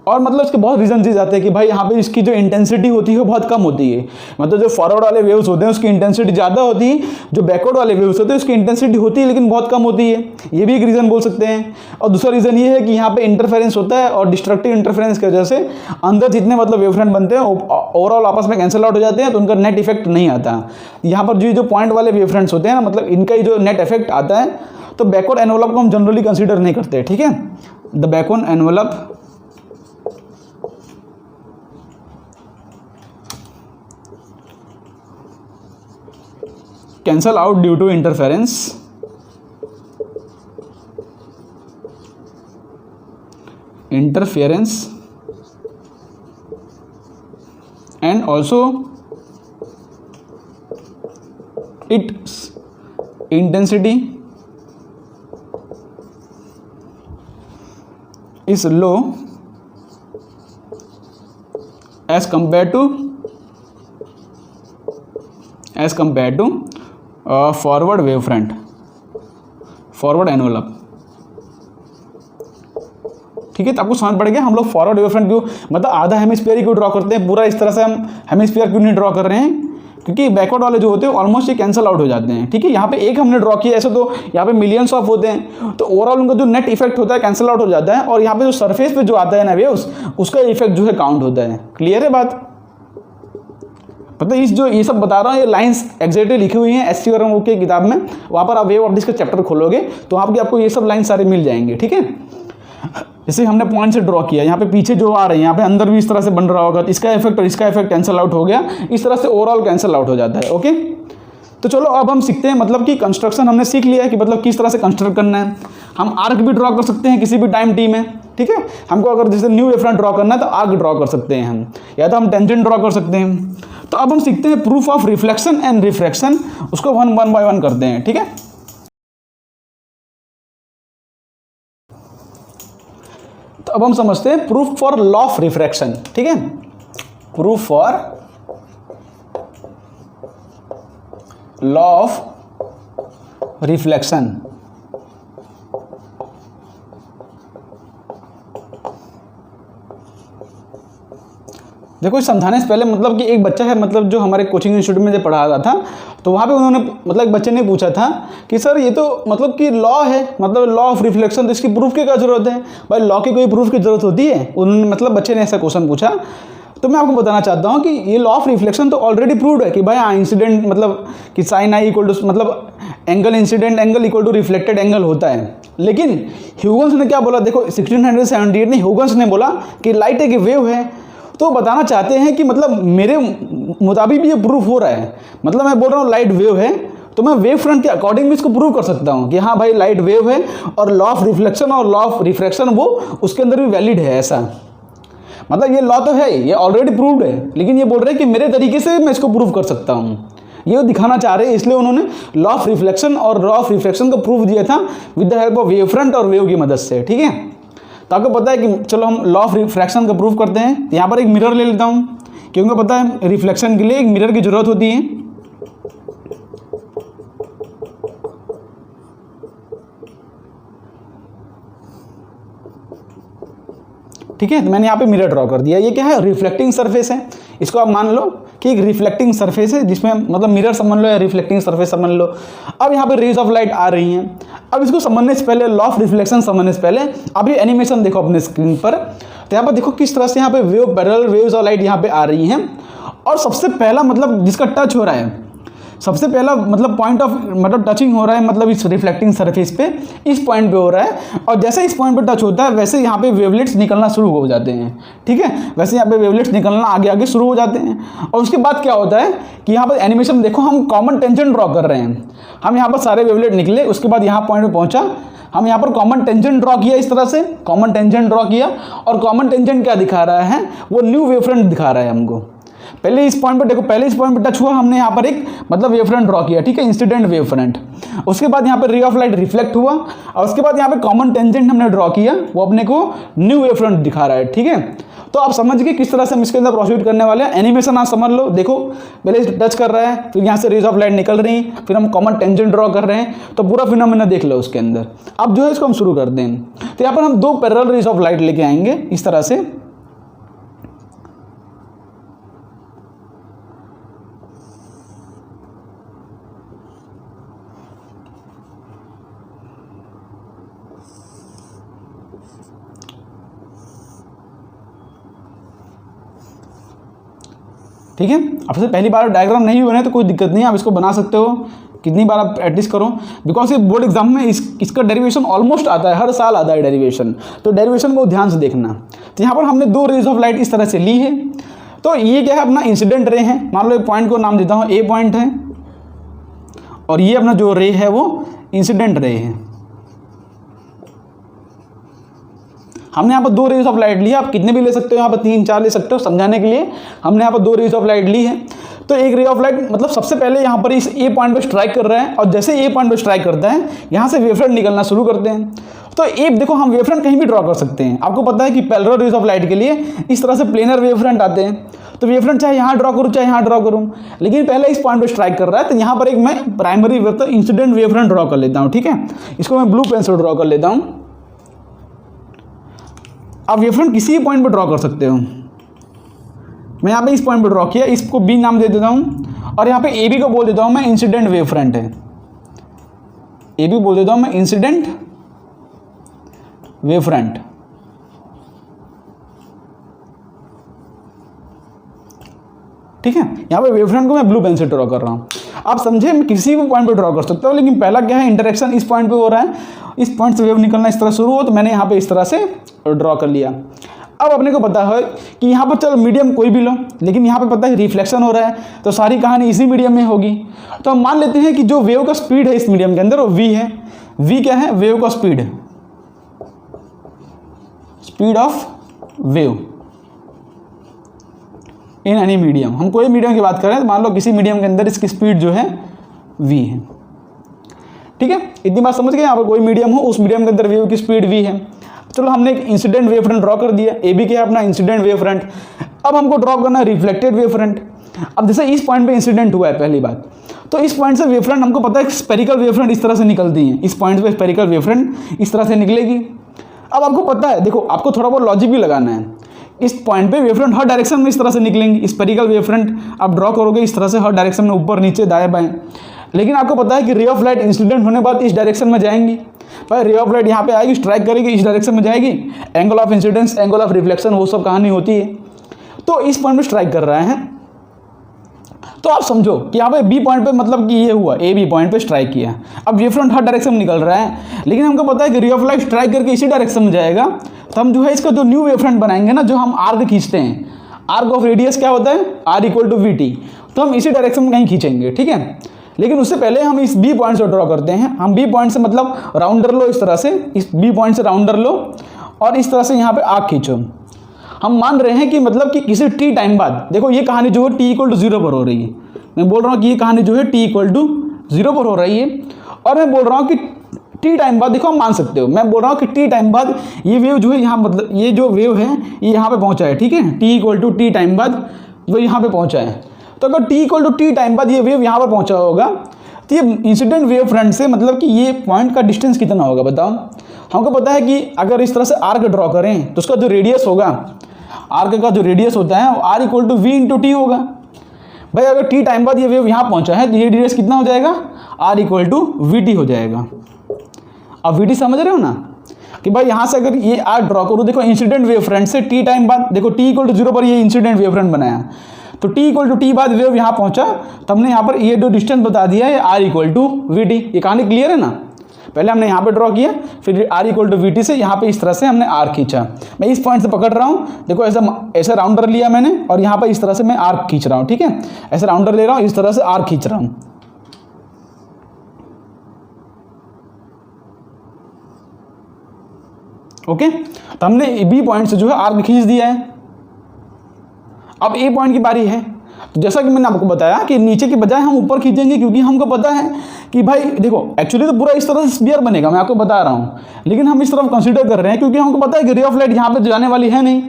और मतलब इसके बहुत रीजन दिए जाते हैं कि भाई यहाँ पे इसकी जो इंटेंसिटी होती है वो बहुत कम होती है, मतलब जो फॉरवर्ड वाले वेव्स होते हैं उसकी इंटेंसिटी ज़्यादा होती है, जो बैकवर्ड वाले वेव्स होते हैं उसकी इंटेंसिटी होती है लेकिन बहुत कम होती है, ये भी एक रीज़न बोल सकते हैं। और दूसरा रीज़न ये है कि यहाँ पे इंटरफेरेंस होता है और डिस्ट्रक्टिव इंटरफेरेंस की वजह से अंदर जितने मतलब वेव फ्रंट बनते हैं ओवरऑल आपस में कैंसिल आउट हो जाते हैं, तो उनका नेट इफेक्ट नहीं आता। यहाँ पर जो पॉइंट वाले वेव फ्रंट्स होते हैं ना, मतलब इनका ही जो नेट इफेक्ट आता है, तो बैकवर्ड एनवलप को हम जनरली कंसिडर नहीं करते। ठीक है, the backward envelope cancel out due to interference and also its intensity is low as compared to forward wave front, forward envelope. ठीक है, तो आपको समझ पड़ गया हम लोग फॉरवर्ड वेव फ्रंट क्यों मतलब आधा हेमिस्फीयर ही क्यों ड्रॉ करते हैं, पूरा इस तरह से हम हेमिस्फीयर क्यों नहीं ड्रॉ कर रहे हैं, क्योंकि बैकवर्ड वाले जो होते हैं ऑलमोस्ट ये कैंसिल आउट हो जाते हैं। ठीक है, यहाँ पे एक हमने ड्रॉ किया, ऐसे तो यहाँ पे मिलियंस ऑफ होते हैं, तो ओवरऑल उनका जो नेट इफेक्ट होता है कैंसिल आउट हो जाता है, और यहाँ पे जो सरफेस पे जो आता है ना वेव्स उसका इफेक्ट जो है काउंट होता है। क्लियर है बात? मतलब इस जो ये सब बता रहा हूँ ये लाइंस एग्जैक्टली लिखी हुई हैं एस टी वर्मा की किताब में, वहाँ पर आप वेव ऑप्टिक्स का चैप्टर खोलोगे तो आपको ये सब लाइन सारे मिल जाएंगे। ठीक है, जैसे हमने पॉइंट से ड्रॉ किया, यहाँ पे पीछे जो आ रहे हैं यहाँ पे अंदर भी इस तरह से बन रहा होगा, तो इसका इफेक्ट और इसका इफेक्ट कैंसिल आउट हो गया, इस तरह से ओवरऑल कैंसिल आउट हो जाता है। ओके, तो चलो अब हम सीखते हैं, मतलब कि कंस्ट्रक्शन हमने सीख लिया है कि मतलब किस तरह से कंस्ट्रक्ट करना है। हम आर्क भी ड्रॉ कर सकते हैं किसी भी टाइम टी में। ठीक है, हमको अगर जैसे न्यू वेव फ्रंट ड्रॉ करना है तो आर्क ड्रॉ कर सकते हैं हम, या तो हम टेंजेंट ड्रॉ कर सकते हैं। तो अब हम सीखते हैं proof of reflection and refraction, उसको वन बाय वन करते हैं। ठीक है, तो अब हम समझते हैं proof for law of refraction. ठीक है, proof for law of reflection. देखो इस समझाने से पहले मतलब कि एक बच्चा है, मतलब जो हमारे कोचिंग इंस्टीट्यूट में जो पढ़ा रहा था, तो वहाँ पे उन्होंने मतलब एक बच्चे ने पूछा था कि सर ये तो मतलब कि लॉ है, मतलब लॉ ऑफ रिफ्लेक्शन, तो इसकी प्रूफ की क्या जरूरत है? भाई लॉ की कोई प्रूफ की जरूरत होती है? उन्होंने मतलब बच्चे ने ऐसा क्वेश्चन पूछा। तो मैं आपको बताना चाहता हूँ कि ये लॉ ऑफ रिफ्लेक्शन तो ऑलरेडी प्रूव्ड है कि भाई हाँ इंसिडेंट मतलब कि साइन आई इक्वल टू मतलब angle incident angle equal to reflected angle होता है। लेकिन ह्यूगेंस ने क्या बोला, देखो 1678 में ह्यूगेंस ने बोला कि लाइट एक वेव है, तो बताना चाहते हैं कि मतलब मेरे मुताबिक भी ये प्रूफ हो रहा है, मतलब मैं बोल रहा हूँ लाइट वेव है तो मैं वेव फ्रंट के अकॉर्डिंग भी इसको प्रूव कर सकता हूँ कि हाँ भाई लाइट वेव है, और लॉ ऑफ रिफ्लेक्शन और लॉ ऑफ रिफ्रैक्शन वो उसके अंदर भी वैलिड है। ऐसा मतलब ये लॉ तो है, ये ऑलरेडी प्रूव्ड है, लेकिन ये बोल रहे हैं कि मेरे तरीके से मैं इसको प्रूव कर सकता हूँ, ये दिखाना चाह रहे हैं, इसलिए उन्होंने लॉ ऑफ रिफ्लेक्शन और लॉ ऑफ रिफ्रैक्शन को प्रूव दिया था with the help of wave front और वेव की मदद से। ठीक है, तो आपको पता है कि चलो हम लॉ ऑफ रिफ्रैक्शन का प्रूव करते हैं। यहाँ पर एक मिरर ले लेता हूँ, क्योंकि पता है रिफ्लेक्शन के लिए एक मिरर की जरूरत होती है। ठीक है। तो मैंने यहाँ पे मिरर ड्रॉ कर दिया। ये क्या है, रिफ्लेक्टिंग सरफेस है। इसको आप मान लो कि एक रिफ्लेक्टिंग सरफेस है, जिसमें मतलब मिरर समझ लो या रिफ्लेक्टिंग सरफेस समझ लो। अब यहाँ पे रेज ऑफ लाइट आ रही हैं। अब इसको समझने से पहले, लॉ ऑफ रिफ्लेक्शन समझने से पहले आप ये एनिमेशन देखो अपने स्क्रीन पर। तो यहाँ पर देखो किस तरह से यहाँ पे wave, parallel waves of light यहाँ पे आ रही हैं। और सबसे पहला मतलब जिसका टच हो रहा है, सबसे पहला मतलब पॉइंट ऑफ मतलब टचिंग हो रहा है, मतलब इस रिफ्लेक्टिंग सरफेस पे, इस पॉइंट पे हो रहा है। और जैसे इस पॉइंट पे टच होता है वैसे यहाँ पे वेवलेट्स निकलना शुरू हो जाते हैं, ठीक है। वैसे यहाँ पे वेवलेट्स निकलना आगे आगे शुरू हो जाते हैं। और उसके बाद क्या होता है कि यहाँ पर एनिमेशन देखो, हम कॉमन टेंजेंट ड्रॉ कर रहे हैं। हम यहाँ पर सारे वेवलेट निकले, उसके बाद यहाँ पॉइंट पे पहुँचा, हम यहाँ पर कॉमन टेंजेंट ड्रॉ किया, इस तरह से कॉमन टेंजेंट ड्रॉ किया। और कॉमन टेंजेंट क्या दिखा रहा है, वो न्यू वेवफ्रंट दिखा रहा है हमको। पहले इस पॉइंट पर देखो, पहले इस पॉइंट पर टच हुआ, हमने यहाँ पर एक मतलब वेवफ्रंट ड्रॉ किया, ठीक है, इंसिडेंट वेवफ्रंट। उसके बाद यहाँ पर रे ऑफ लाइट रिफ्लेक्ट हुआ, और उसके बाद यहाँ पे कॉमन टेंजेंट हमने ड्रॉ किया, वो अपने को न्यू वेवफ्रंट दिखा रहा है, ठीक है। तो आप समझ गए किस तरह से हम इसके अंदर प्रोसीड करने वाले हैं। एनिमेशन आप समझ लो, देखो पहले टच कर रहा है, फिर यहाँ से रेज ऑफ लाइट निकल रही हैं, फिर हम कॉमन टेंजेंट ड्रॉ कर रहे हैं। तो पूरा फिनोमेना देख लो उसके अंदर। अब जो है इसको हम शुरू कर दें। तो यहाँ पर हम दो पैरेलल रेज ऑफ लाइट लेके आएंगे इस तरह से। ठीक है। अब से पहली बार डायग्राम नहीं बने तो कोई दिक्कत नहीं है, आप इसको बना सकते हो, कितनी बार आप प्रैक्टिस करो। बिकॉज ये बोर्ड एग्जाम में इसका डेरिवेशन ऑलमोस्ट आता है, हर साल आता है डेरिवेशन। तो डेरिवेशन को ध्यान से देखना। तो यहाँ पर हमने दो रेज ऑफ लाइट इस तरह से ली है। तो ये क्या है, अपना इंसिडेंट रे है। मान लो एक पॉइंट को नाम देता हूँ ए पॉइंट है, और ये अपना जो रे है वो इंसिडेंट रे है। हमने यहाँ पर दो रेज ऑफ लाइट ली है, आप कितने भी ले सकते हो, यहाँ पर 3-4 ले सकते हो समझाने के लिए। हमने यहाँ पर दो रेज ऑफ लाइट ली है। तो एक रे ऑफ लाइट मतलब सबसे पहले यहाँ पर इस ए पॉइंट पे स्ट्राइक कर रहा है, और जैसे ए पॉइंट पे स्ट्राइक करता है यहाँ से वेवफ्रंट निकलना शुरू करते हैं। तो एक देखो, हम वेवफ्रंट कहीं भी ड्रॉ कर सकते हैं। आपको पता है कि पैरेलल रेज ऑफ लाइट के लिए इस तरह से प्लेनर वेवफ्रंट आते हैं। तो वेवफ्रंट चाहे यहाँ ड्रॉ करूँ चाहे यहाँ ड्रॉ करूँ, लेकिन पहले इस पॉइंट पे स्ट्राइक कर रहा है। तो यहाँ पर एक मैं primary wave incident wavefront draw कर लेता हूँ, ठीक है। इसको मैं ब्लू पेन से ड्रॉ कर लेता हूँ। आप वेवफ्रंट किसी भी पॉइंट पर ड्रॉ कर सकते हो। मैं यहाँ पे इस पॉइंट पर ड्रॉ किया, इसको बी नाम दे देता हूँ, और यहाँ पे ए बी को बोल देता हूँ मैं इंसिडेंट वेवफ्रंट है। ए बी बोल देता हूँ मैं इंसिडेंट वेवफ्रंट। ठीक है। यहाँ पे वेवफ्रंट को मैं ब्लू पेन से ड्रॉ कर रहा हूँ। आप समझे, मैं किसी भी पॉइंट पे ड्रॉ कर सकता हूँ, लेकिन पहला क्या है, इंटरेक्शन इस पॉइंट पे हो रहा है, इस पॉइंट से वेव निकलना इस तरह शुरू हो, तो मैंने यहाँ पे इस तरह से ड्रॉ कर लिया। अब अपने को पता है कि यहाँ पर चलो मीडियम कोई भी लो, लेकिन यहाँ पे पता है रिफ्लेक्शन हो रहा है, तो सारी कहानी इसी मीडियम में होगी। तो हम मान लेते हैं कि जो वेव का स्पीड है इस मीडियम के अंदर वो v है। v क्या है, वेव का speed, speed of wave in any medium. हम कोई मीडियम की बात करें तो मान लो किसी मीडियम के अंदर इसकी स्पीड जो है v है, ठीक है। इतनी बात समझ गए। यहाँ पर कोई मीडियम हो, उस मीडियम के अंदर वेव की स्पीड v है। चलो हमने एक इंसिडेंट वेव फ्रंट ड्रॉ कर दिया, ए बी क्या है अपना इंसिडेंट वेव फ्रंट। अब हमको ड्रॉ करना है रिफ्लेक्टेड वेव फ्रंट। अब जैसे इस पॉइंट पे इंसिडेंट हुआ है पहली बात, तो इस पॉइंट से वेव फ्रंट हमको पता है स्पेरिकल वेव फ्रंट इस तरह से निकलती हैं। इस पॉइंट पे स्पेरिकल वेव फ्रंट इस तरह से निकलेगी। अब आपको पता है, देखो आपको थोड़ा बहुत लॉजिक भी लगाना है। इस पॉइंट पे वेव फ्रंट हर डायरेक्शन में इस तरह से निकलेंगी। स्पेरिकल वेव फ्रंट आप ड्रॉ करोगे इस तरह से हर डायरेक्शन में, ऊपर नीचे दाएं बाएं। लेकिन आपको पता है कि रे ऑफ लाइट इंसिडेंट होने के बाद इस डायरेक्शन में जाएंगी। भाई रे ऑफ लाइट यहाँ पे आएगी, स्ट्राइक करेगी, इस डायरेक्शन में जाएगी। Angle of incidence, angle of reflection, वो सब कहानी होती है। तो इस पॉइंट पे स्ट्राइक कर रहा है। तो आप समझो कि यहाँ पे बी पॉइंट पे मतलब कि ये हुआ, ए बी पॉइंट पे स्ट्राइक किया। अब वेव फ्रंट हर डायरेक्शन में निकल रहा है, लेकिन हमको पता है कि रे ऑफ लाइट स्ट्राइक करके इसी डायरेक्शन में जाएगा। तो हम जो है इसका जो न्यू वेव फ्रंट बनाएंगे ना, जो हम आर्क खींचते हैं, आर्क ऑफ रेडियस क्या होता है, r equal to we T. तो हम इसी डायरेक्शन में कहीं खींचेंगे, ठीक है। लेकिन उससे पहले हम इस बी पॉइंट से ड्रॉ करते हैं। हम बी पॉइंट से मतलब राउंडर लो, इस तरह से इस बी पॉइंट से राउंडर लो, और इस तरह से यहाँ पे आर्क खींचो। हम मान रहे हैं कि मतलब कि किसी टी टाइम बाद, देखो ये कहानी जो है टी इक्वल टू 0 पर हो रही है। मैं बोल रहा हूँ कि ये कहानी जो है टी इक्वल टू 0 पर हो रही है, और मैं बोल रहा हूँ कि टी टाइम बाद, देखो आप मान सकते हो, मैं बोल रहा हूँ कि टी टाइम बाद ये वेव जो है यहाँ, मतलब ये जो वेव है ये यहाँ पे पहुँचा है, ठीक है। T equal to t time बाद वो यहाँ पे पहुँचा है। तो अगर t equal to t time बाद ये वेव यहाँ पर पहुँचा होगा, तो तो ये इंसिडेंट वेव फ्रंट से मतलब कि ये पॉइंट का डिस्टेंस कितना होगा बताओ। हमको पता है कि अगर इस तरह से आर्क ड्रॉ करें तो उसका जो रेडियस होगा, आर्क का जो रेडियस होता है वो r equal to v into t होगा। भाई अगर टी टाइम बाद ये वेव यहाँ पहुँचा है तो ये रेडियस कितना हो जाएगा, r equal to we t हो जाएगा। अब वी टी समझ रहे हो ना कि भाई यहाँ से अगर ये आर ड्रॉ करूँ, देखो इंसिडेंट वेव फ्रंट से टी टाइम बाद, देखो टी इक्वल टू 0 पर ये इंसिडेंट वेव फ्रंट बनाया, तो टी इक्वल टू टी बाद वेव यहाँ पहुँचा, तो हमने यहाँ पर ये जो डिस्टेंस बता दिया है r equal to we t. ये कहानी क्लियर है ना। पहले हमने यहाँ पे ड्रॉ किया, फिर r equal to we t से यहाँ पे इस तरह से हमने आर खींचा। मैं इस पॉइंट से पकड़ रहा हूँ, देखो ऐसा राउंडर लिया मैंने और यहाँ पर इस तरह से मैं आर्क खींच रहा हूँ। ठीक है, ऐसा राउंडर ले रहा हूँ, इस तरह से आर्क खींच रहा हूँ। ओके, तो हमने बी पॉइंट से जो है आर्क खींच दिया है। अब ए पॉइंट की बारी है। तो जैसा कि मैंने आपको बताया कि नीचे के बजाय हम ऊपर खींचेंगे, क्योंकि हमको पता है कि भाई देखो एक्चुअली तो पूरा इस तरह से स्फीयर बनेगा, मैं आपको बता रहा हूँ, लेकिन हम इस तरफ कंसीडर कर रहे हैं क्योंकि हमको पता है कि रे ऑफ लाइट यहाँ पे जाने वाली है नहीं,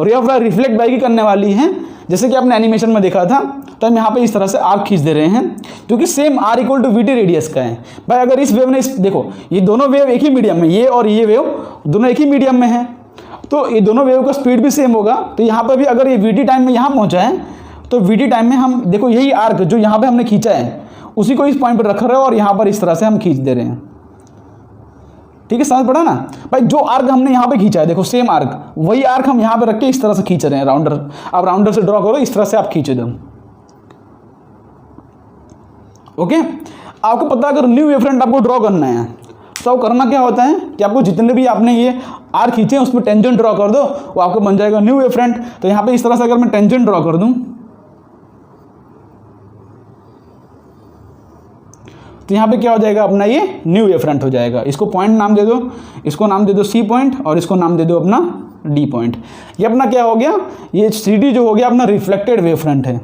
ray of light reflect back ही करने वाली है, जैसे कि आपने एनिमेशन में देखा था। तो हम यहाँ पे इस तरह से आर्क खींच दे रहे हैं, क्योंकि same r equal to we t radius का है। भाई अगर इस वेव ने देखो ये दोनों वेव एक ही मीडियम में, ये और ये वेव दोनों एक ही मीडियम में है, तो ये दोनों वेव का स्पीड भी सेम होगा। तो यहाँ पर भी अगर ये वी टी टाइम में यहाँ पहुँचा है तो वी टी टाइम में हम देखो यही आर्क जो यहाँ पे हमने खींचा है उसी को इस पॉइंट पर रख रहे हो और यहाँ पर इस तरह से हम खींच दे रहे हैं। ठीक है, समझ पड़ा ना भाई। जो आर्क हमने यहाँ पे खींचा है, देखो सेम आर्क, वही आर्क हम यहाँ पे रख के इस तरह से खींच रहे हैं राउंडर। आप राउंडर से ड्रॉ करो, इस तरह से आप खींच दो। ओके, आपको पता है अगर न्यू वेवफ्रंट आपको ड्रॉ करना है तो करना क्या होता है कि आपको जितने भी आपने ये आर खींचे हैं उसमें टेंजेंट ड्रॉ कर दो, वो आपको बन जाएगा न्यू वेवफ्रंट। तो यहाँ पे इस तरह से अगर मैं टेंजेंट ड्रॉ कर दूं तो यहाँ पे क्या हो जाएगा, अपना ये न्यू वेवफ्रंट हो जाएगा। इसको पॉइंट नाम दे दो, इसको नाम दे दो सी पॉइंट और इसको नाम दे दो अपना डी पॉइंट। ये अपना क्या हो गया, ये सी डी जो हो गया अपना रिफ्लेक्टेड वेवफ्रंट है।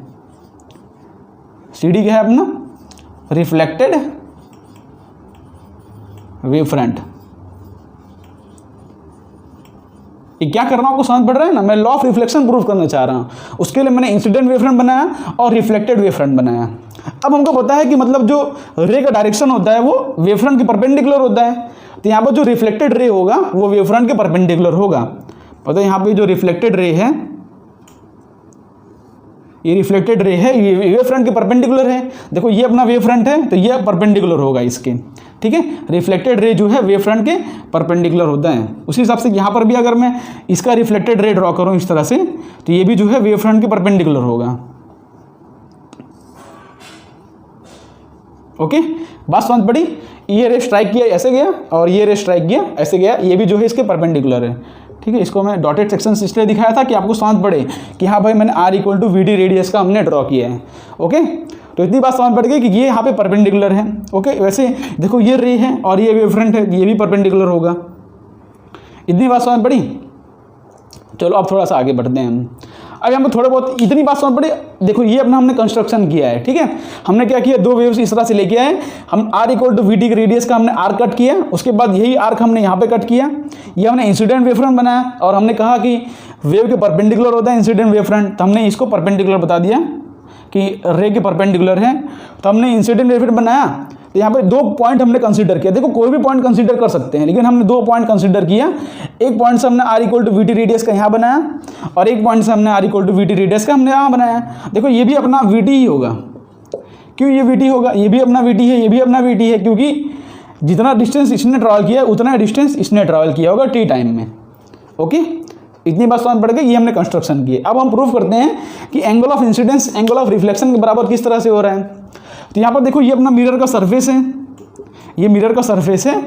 सी डी क्या है अपना, रिफ्लेक्टेड वेवफ्रंट। ये क्या कर रहा हूँ आपको समझ पड़ रहा है ना। मैं लॉ ऑफ रिफ्लेक्शन प्रूव करना चाह रहा हूँ, उसके लिए मैंने इंसिडेंट वेवफ्रंट बनाया और रिफ्लेक्टेड वेवफ्रंट बनाया। अब हमको पता है कि मतलब जो रे का डायरेक्शन होता है वो वेवफ्रंट के परपेंडिकुलर होता है। तो यहाँ पर जो रिफ्लेक्टेड रे होगा वो वेवफ्रंट के परपेंडिकुलर होगा। पता है यहाँ पे जो रिफ्लेक्टेड रे है, ये रिफ्लेक्टेड रे है, ये वेवफ्रंट के परपेंडिकुलर है। देखो ये अपना वेवफ्रंट है तो ये परपेंडिकुलर होगा इसके। ठीक है, रिफ्लेक्टेड रे जो है वेवफ्रंट के परपेंडिकुलर होता है। उसी हिसाब से यहाँ पर भी अगर मैं इसका रिफ्लेक्टेड रे ड्रॉ करूँ इस तरह से तो ये भी जो है वेवफ्रंट के परपेंडिकुलर होगा। ओके, बात समझ पड़ी। ये रे स्ट्राइक किया ऐसे गया और ये रे स्ट्राइक किया ऐसे गया, ये भी जो है इसके परपेंडिकुलर है। ठीक है, इसको मैं डॉटेड सेक्शन इसलिए दिखाया था कि आपको समझ पड़े कि हाँ भाई मैंने r equal to v d radius का हमने ड्रॉ किया है। ओके, तो इतनी बात समझ पड़ गई कि ये यहाँ पे परपेंडिकुलर है। ओके, वैसे देखो ये रे है और ये वेवफ्रंट है, ये भी परपेंडिकुलर होगा। इतनी बात समझ पड़ी। चलो अब थोड़ा सा आगे बढ़ते हैं हम। अब यहाँ पर थोड़े बहुत इतनी बात समझ पड़ी। देखो ये अपना हमने कंस्ट्रक्शन किया है। ठीक है, हमने क्या किया, दो वेव्स इस तरह से लेके आए, हम r equal to we t के रेडियस का हमने आर्क कट किया, उसके बाद यही आर्क हमने यहाँ पे कट किया, ये हमने इंसिडेंट वेवफ्रंट बनाया और हमने कहा कि वेव के परपेंडिकुलर होता है इंसिडेंट वेवफ्रंट, तो हमने इसको परपेंडिकुलर बता दिया कि रे के परपेंडिकुलर है। तो हमने इंसिडेंट वेवफ्रंट बनाया, तो यहाँ पे दो पॉइंट हमने कंसीडर किया। देखो कोई भी पॉइंट कंसीडर कर सकते हैं, लेकिन हमने दो पॉइंट कंसीडर किया। एक पॉइंट से हमने r equal to we t radius का यहाँ बनाया और एक पॉइंट से हमने r equal to we t radius का हमने यहाँ बनाया। देखो ये भी अपना वी टी ही होगा। क्यों ये वी टी होगा, ये भी अपना वी टी है, ये भी अपना वी टी है, क्योंकि जितना डिस्टेंस इसने ट्रैवल किया उतना डिस्टेंस इसने ट्रैवल किया होगा टी टाइम में। ओके, इतनी बात समझ पड़ गई। ये हमने कंस्ट्रक्शन किए। अब हम प्रूव करते हैं कि angle of incidence angle of reflection के बराबर किस तरह से हो रहा है। तो यहाँ पर देखो ये अपना मिरर का सरफेस है, ये मिरर का सरफेस है।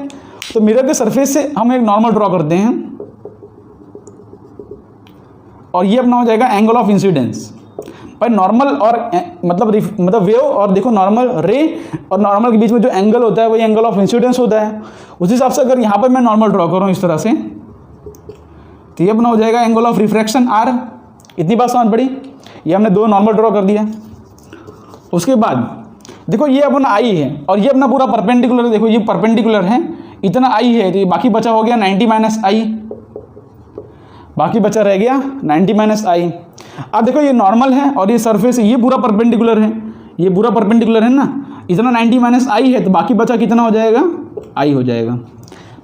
तो मिरर के सरफेस से हम एक नॉर्मल ड्रॉ करते हैं और ये अपना हो जाएगा एंगल ऑफ इंसिडेंस। पर नॉर्मल और मतलब वेव और देखो नॉर्मल रे और नॉर्मल के बीच में जो एंगल होता है वही एंगल ऑफ इंसिडेंस होता है। उस हिसाब से अगर यहाँ पर मैं नॉर्मल ड्रॉ करूँ इस तरह से तो ये अपना हो जाएगा एंगल ऑफ रिफ्रैक्शन आर। इतनी बात समझ पड़ी। ये हमने दो नॉर्मल ड्रॉ कर दिया। उसके बाद देखो ये अपना आई है और ये अपना पूरा परपेंडिकुलर है। देखो ये परपेंडिकुलर है, इतना आई है, तो ये बाकी बचा हो गया 90 माइनस आई, बाकी बचा रह गया 90 माइनस आई। अब देखो ये नॉर्मल है और ये सरफेस है, ये पूरा परपेंडिकुलर है, ये पूरा परपेंडिकुलर है ना, इतना 90 माइनस आई है, तो बाकी बचा कितना हो जाएगा, आई हो जाएगा।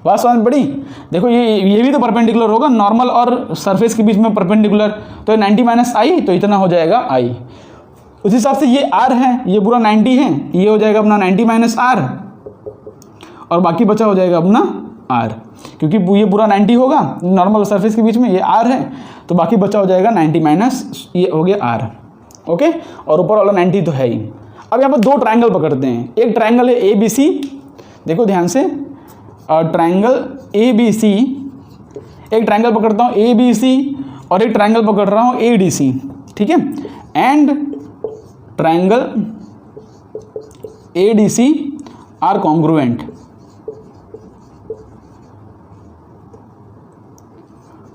बात समझ पड़ी। देखो ये भी तो परपेंडिकुलर होगा, नॉर्मल और सरफेस के बीच में परपेंडिकुलर, तो 90 माइनस आई तो इतना हो जाएगा आई। उस हिसाब से ये आर है, ये पूरा 90 है, ये हो जाएगा अपना 90 माइनस आर, और बाकी बचा हो जाएगा अपना आर, क्योंकि ये पूरा 90 होगा नॉर्मल सरफेस के बीच में, ये आर है, तो बाकी बचा हो जाएगा 90 माइनस ये हो गया आर। ओके, और ऊपर वाला 90 तो है ही। अब यहाँ पर दो ट्रायंगल पकड़ते हैं। एक ट्रायंगल है ए बी सी, देखो ध्यान से, ट्रायंगल ए बी सी, एक ट्रायंगल पकड़ता हूँ ए बी सी, और एक ट्रायंगल पकड़ रहा हूँ ए डी सी, ठीक है। And triangle A D C are congruent,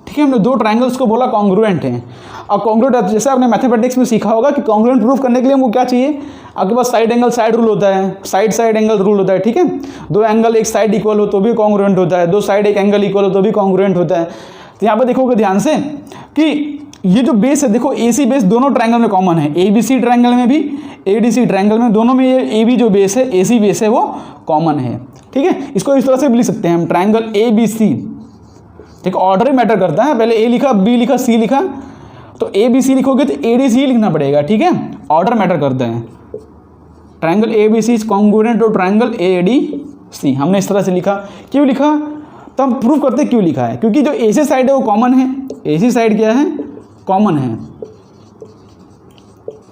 ठीक है। हमने दो ट्रायंगल्स को बोला कॉन्ग्रुएंट हैं। अब कॉन्ग्रुएंट जैसे आपने मैथमेटिक्स में सीखा होगा कि कॉन्ग्रुएंट प्रूफ करने के लिए हमको क्या चाहिए, आपके पास साइड एंगल साइड रूल होता है, साइड एंगल रूल होता है, ठीक है। दो एंगल एक साइड इक्वल हो तो भी कॉन्ग्रुएंट होता है, दो साइड एक एंगल इक्वल हो तो भी कॉन्ग्रुएंट होता है। तो यहाँ पर देखोगे ध्यान से कि ये जो बेस है, देखो ए सी बेस दोनों ट्रायंगल में कॉमन है, ए बी सी ट्रायंगल में भी, ए डी सी ट्रायंगल में, दोनों में ये ए बी जो बेस है, ए सी बेस है, वो कॉमन है, ठीक है। इसको इस तरह से भी लिख सकते हैं हम, ट्रायंगल ए बी सी, देखो ऑर्डर मैटर करता है, पहले ए लिखा, बी लिखा, सी लिखा, तो ए बी सी लिखोगे तो ए डी सी लिखना पड़ेगा, ठीक है, ऑर्डर मैटर करता है। Triangle A B C is congruent to triangle A D C, हमने इस तरह से लिखा। क्यों लिखा, तो हम प्रूव करते क्यों लिखा है, क्योंकि जो ए सी साइड है वो कॉमन है, ए सी साइड क्या है, कॉमन है,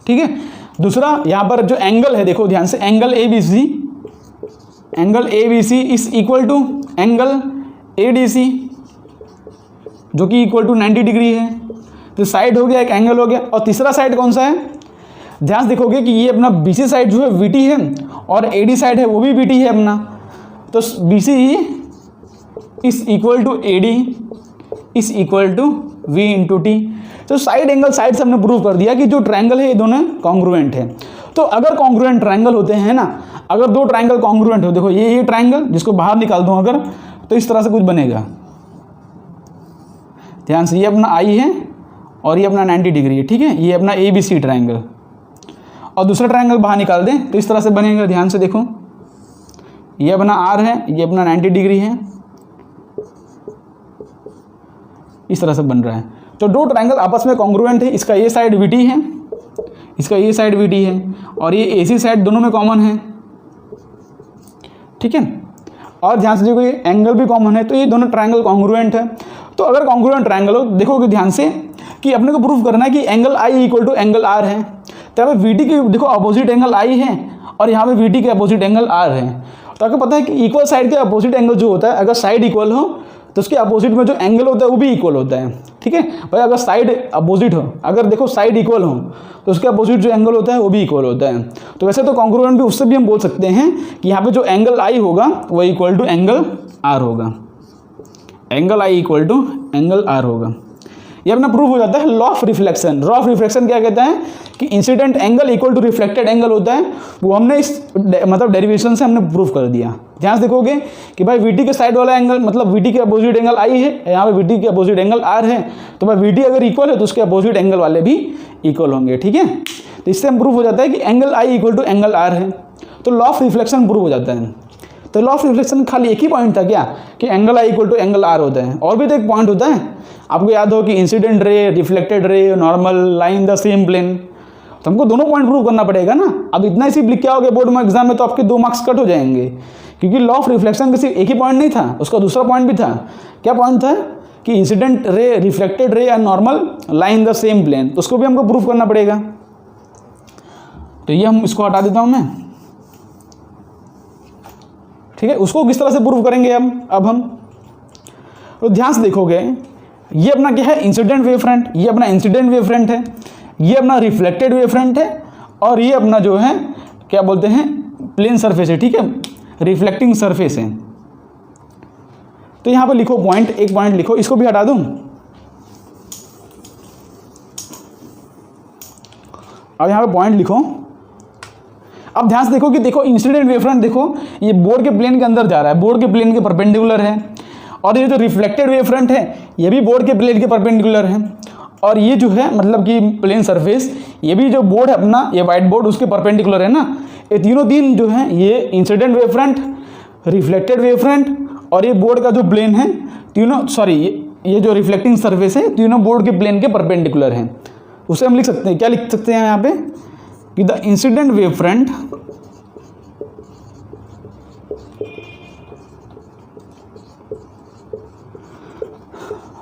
ठीक है। दूसरा यहाँ पर जो एंगल है, देखो ध्यान से, angle A B C, angle A B C is equal to angle A D C, जो कि इक्वल टू 90 डिग्री है। तो साइड हो गया, एक एंगल हो गया। और तीसरा साइड कौन सा है, ध्यान से देखोगे कि ये अपना बी सी साइड जो है वी टी है, और ए डी साइड है वो भी वी टी है अपना, तो B C is equal to A D is equal to v into t. तो साइड एंगल साइड से हमने प्रूव कर दिया कि जो ट्रायंगल है ये दोनों कॉन्ग्रुएंट है। तो अगर कॉन्ग्रुएंट ट्रायंगल होते हैं ना, अगर दो ट्रायंगल कॉन्ग्रुएंट हो, देखो ये ट्रायंगल जिसको बाहर निकाल दूं अगर, तो इस तरह से कुछ बनेगा, ध्यान से, ये अपना आई है और ये अपना 90 डिग्री है, ठीक है, ये अपना ए बी सी ट्रायंगल, और दूसरा ट्रायंगल बाहर निकाल दें तो इस तरह से बनेगा। ध्यान से देखो, ये अपना आर है, ये अपना 90 डिग्री है, इस तरह से बन रहा है। तो दो ट्रायंगल आपस में कॉन्ग्रुएंट है, इसका ये साइड वी टी है, इसका ये साइड वी टी है, और ये ए सी साइड दोनों में कॉमन है, ठीक है। और ध्यान से देखो ये एंगल भी कॉमन है, तो ये दोनों ट्रायंगल कॉन्ग्रुएंट है। तो अगर कॉन्ग्रुएंट ट्रायंगल हो, देखोगे ध्यान से कि अपने को प्रूफ करना है कि angle i equal to angle r है। तो यहाँ पे वी टी की देखो अपोजिट एंगल आई है, और यहाँ पे वी टी के अपोजिट एंगल आर है। तो आपको पता है कि इक्वल साइड के अपोजिट एंगल जो होता है, अगर साइड इक्वल हो तो उसके अपोजिट में जो एंगल होता है वो भी इक्वल होता है, ठीक है भाई। अगर साइड अपोजिट हो, अगर देखो साइड इक्वल हो, तो उसके अपोजिट जो एंगल होता है वो भी इक्वल होता है। तो वैसे तो कॉन्ग्रुएंट भी उससे भी हम बोल सकते हैं कि यहाँ पे जो एंगल आई होगा वो इक्वल टू एंगल आर होगा, angle i equal to angle r होगा। ये अपना प्रूफ हो जाता है law of reflection. Law of reflection क्या कहता है कि incident angle equal to reflected angle होता है, वो हमने इस मतलब डेरिवेशन से हमने प्रूफ कर दिया। ध्यान से देखोगे कि भाई वीटी के साइड वाला एंगल मतलब वीटी के अपोजिट एंगल आई है, यहाँ पे वीटी के अपोजिट एंगल आर है, तो भाई वीटी अगर इक्वल है तो उसके अपोजिट एंगल वाले भी इक्वल होंगे, ठीक है। तो इससे हम प्रूफ हो जाता है कि angle i equal to angle r है, तो लॉ ऑफ रिफ्लेक्शन प्रूफ हो जाता है। तो लॉ ऑफ रिफ्लेक्शन खाली एक ही पॉइंट था क्या कि angle i equal to angle r होता है, और भी तो एक पॉइंट होता है, आपको याद हो कि incident ray, reflected ray, normal, line the same plane, तो हमको दोनों पॉइंट प्रूव करना पड़ेगा ना। अब इतना ही सिर्फ लिख के आओगे बोर्ड में एग्जाम में तो आपके 2 मार्क्स कट हो जाएंगे, क्योंकि लॉ ऑफ रिफ्लेक्शन का सिर्फ एक ही पॉइंट नहीं था, उसका दूसरा पॉइंट भी था। क्या पॉइंट था कि incident ray, reflected ray and normal line the same plane, तो उसको भी हमको प्रूव करना पड़ेगा। तो ये हम इसको हटा देता हूँ मैं, ठीक है। उसको किस तरह से प्रूव करेंगे अब हम तो ध्यान से देखोगे, ये अपना क्या है इंसिडेंट वेव फ्रंट, ये अपना इंसिडेंट वेव फ्रंट है, ये अपना रिफ्लेक्टेड वेव फ्रंट है, और ये अपना जो है क्या बोलते हैं प्लेन सरफेस है, ठीक है, रिफ्लेक्टिंग सरफेस है। तो यहां पर लिखो पॉइंट, एक पॉइंट लिखो, इसको भी हटा दूं। अब यहां पे पॉइंट लिखो। अब ध्यान से देखो कि देखो इंसिडेंट वेव फ्रंट, देखो ये बोर्ड के प्लेन के अंदर जा रहा है, बोर्ड के प्लेन के परपेंडिकुलर है, और ये जो रिफ्लेक्टेड वेव फ्रंट है ये भी बोर्ड के प्लेन के परपेंडिकुलर है, और ये जो है मतलब कि प्लेन सरफेस, ये भी जो बोर्ड है अपना, ये वाइट बोर्ड उसके परपेंडिकुलर है ना। ये तीनों तीन जो है ये incident wave front, reflected wave front और ये बोर्ड का जो प्लेन है, तीनों सॉरी ये जो रिफ्लेक्टिंग सरफेस है तीनों बोर्ड के प्लेन के परपेंडिकुलर हैं। उसे हम लिख सकते हैं, क्या लिख सकते हैं यहाँ पे कि the incident wave front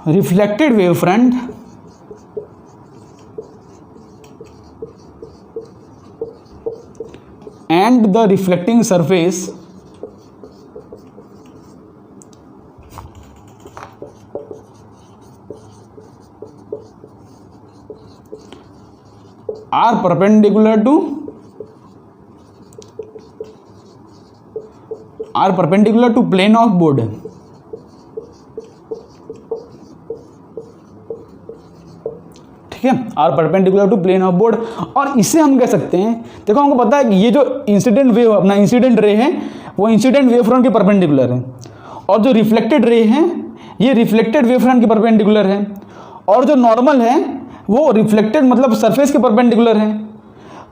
reflected wave front and the reflecting surface are perpendicular to plane of board। ठीक है, are perpendicular to plane of board. और इसे हम कह सकते हैं, देखो हमको पता है कि ये जो इंसिडेंट वेव अपना इंसिडेंट रे है वो इंसिडेंट वेव फ्रंट के परपेंडिकुलर है, और जो रिफ्लेक्टेड रे है ये रिफ्लेक्टेड वेव फ्रंट के परपेंडिकुलर है, और जो नॉर्मल है वो रिफ्लेक्टेड मतलब सरफेस के परपेंडिकुलर है।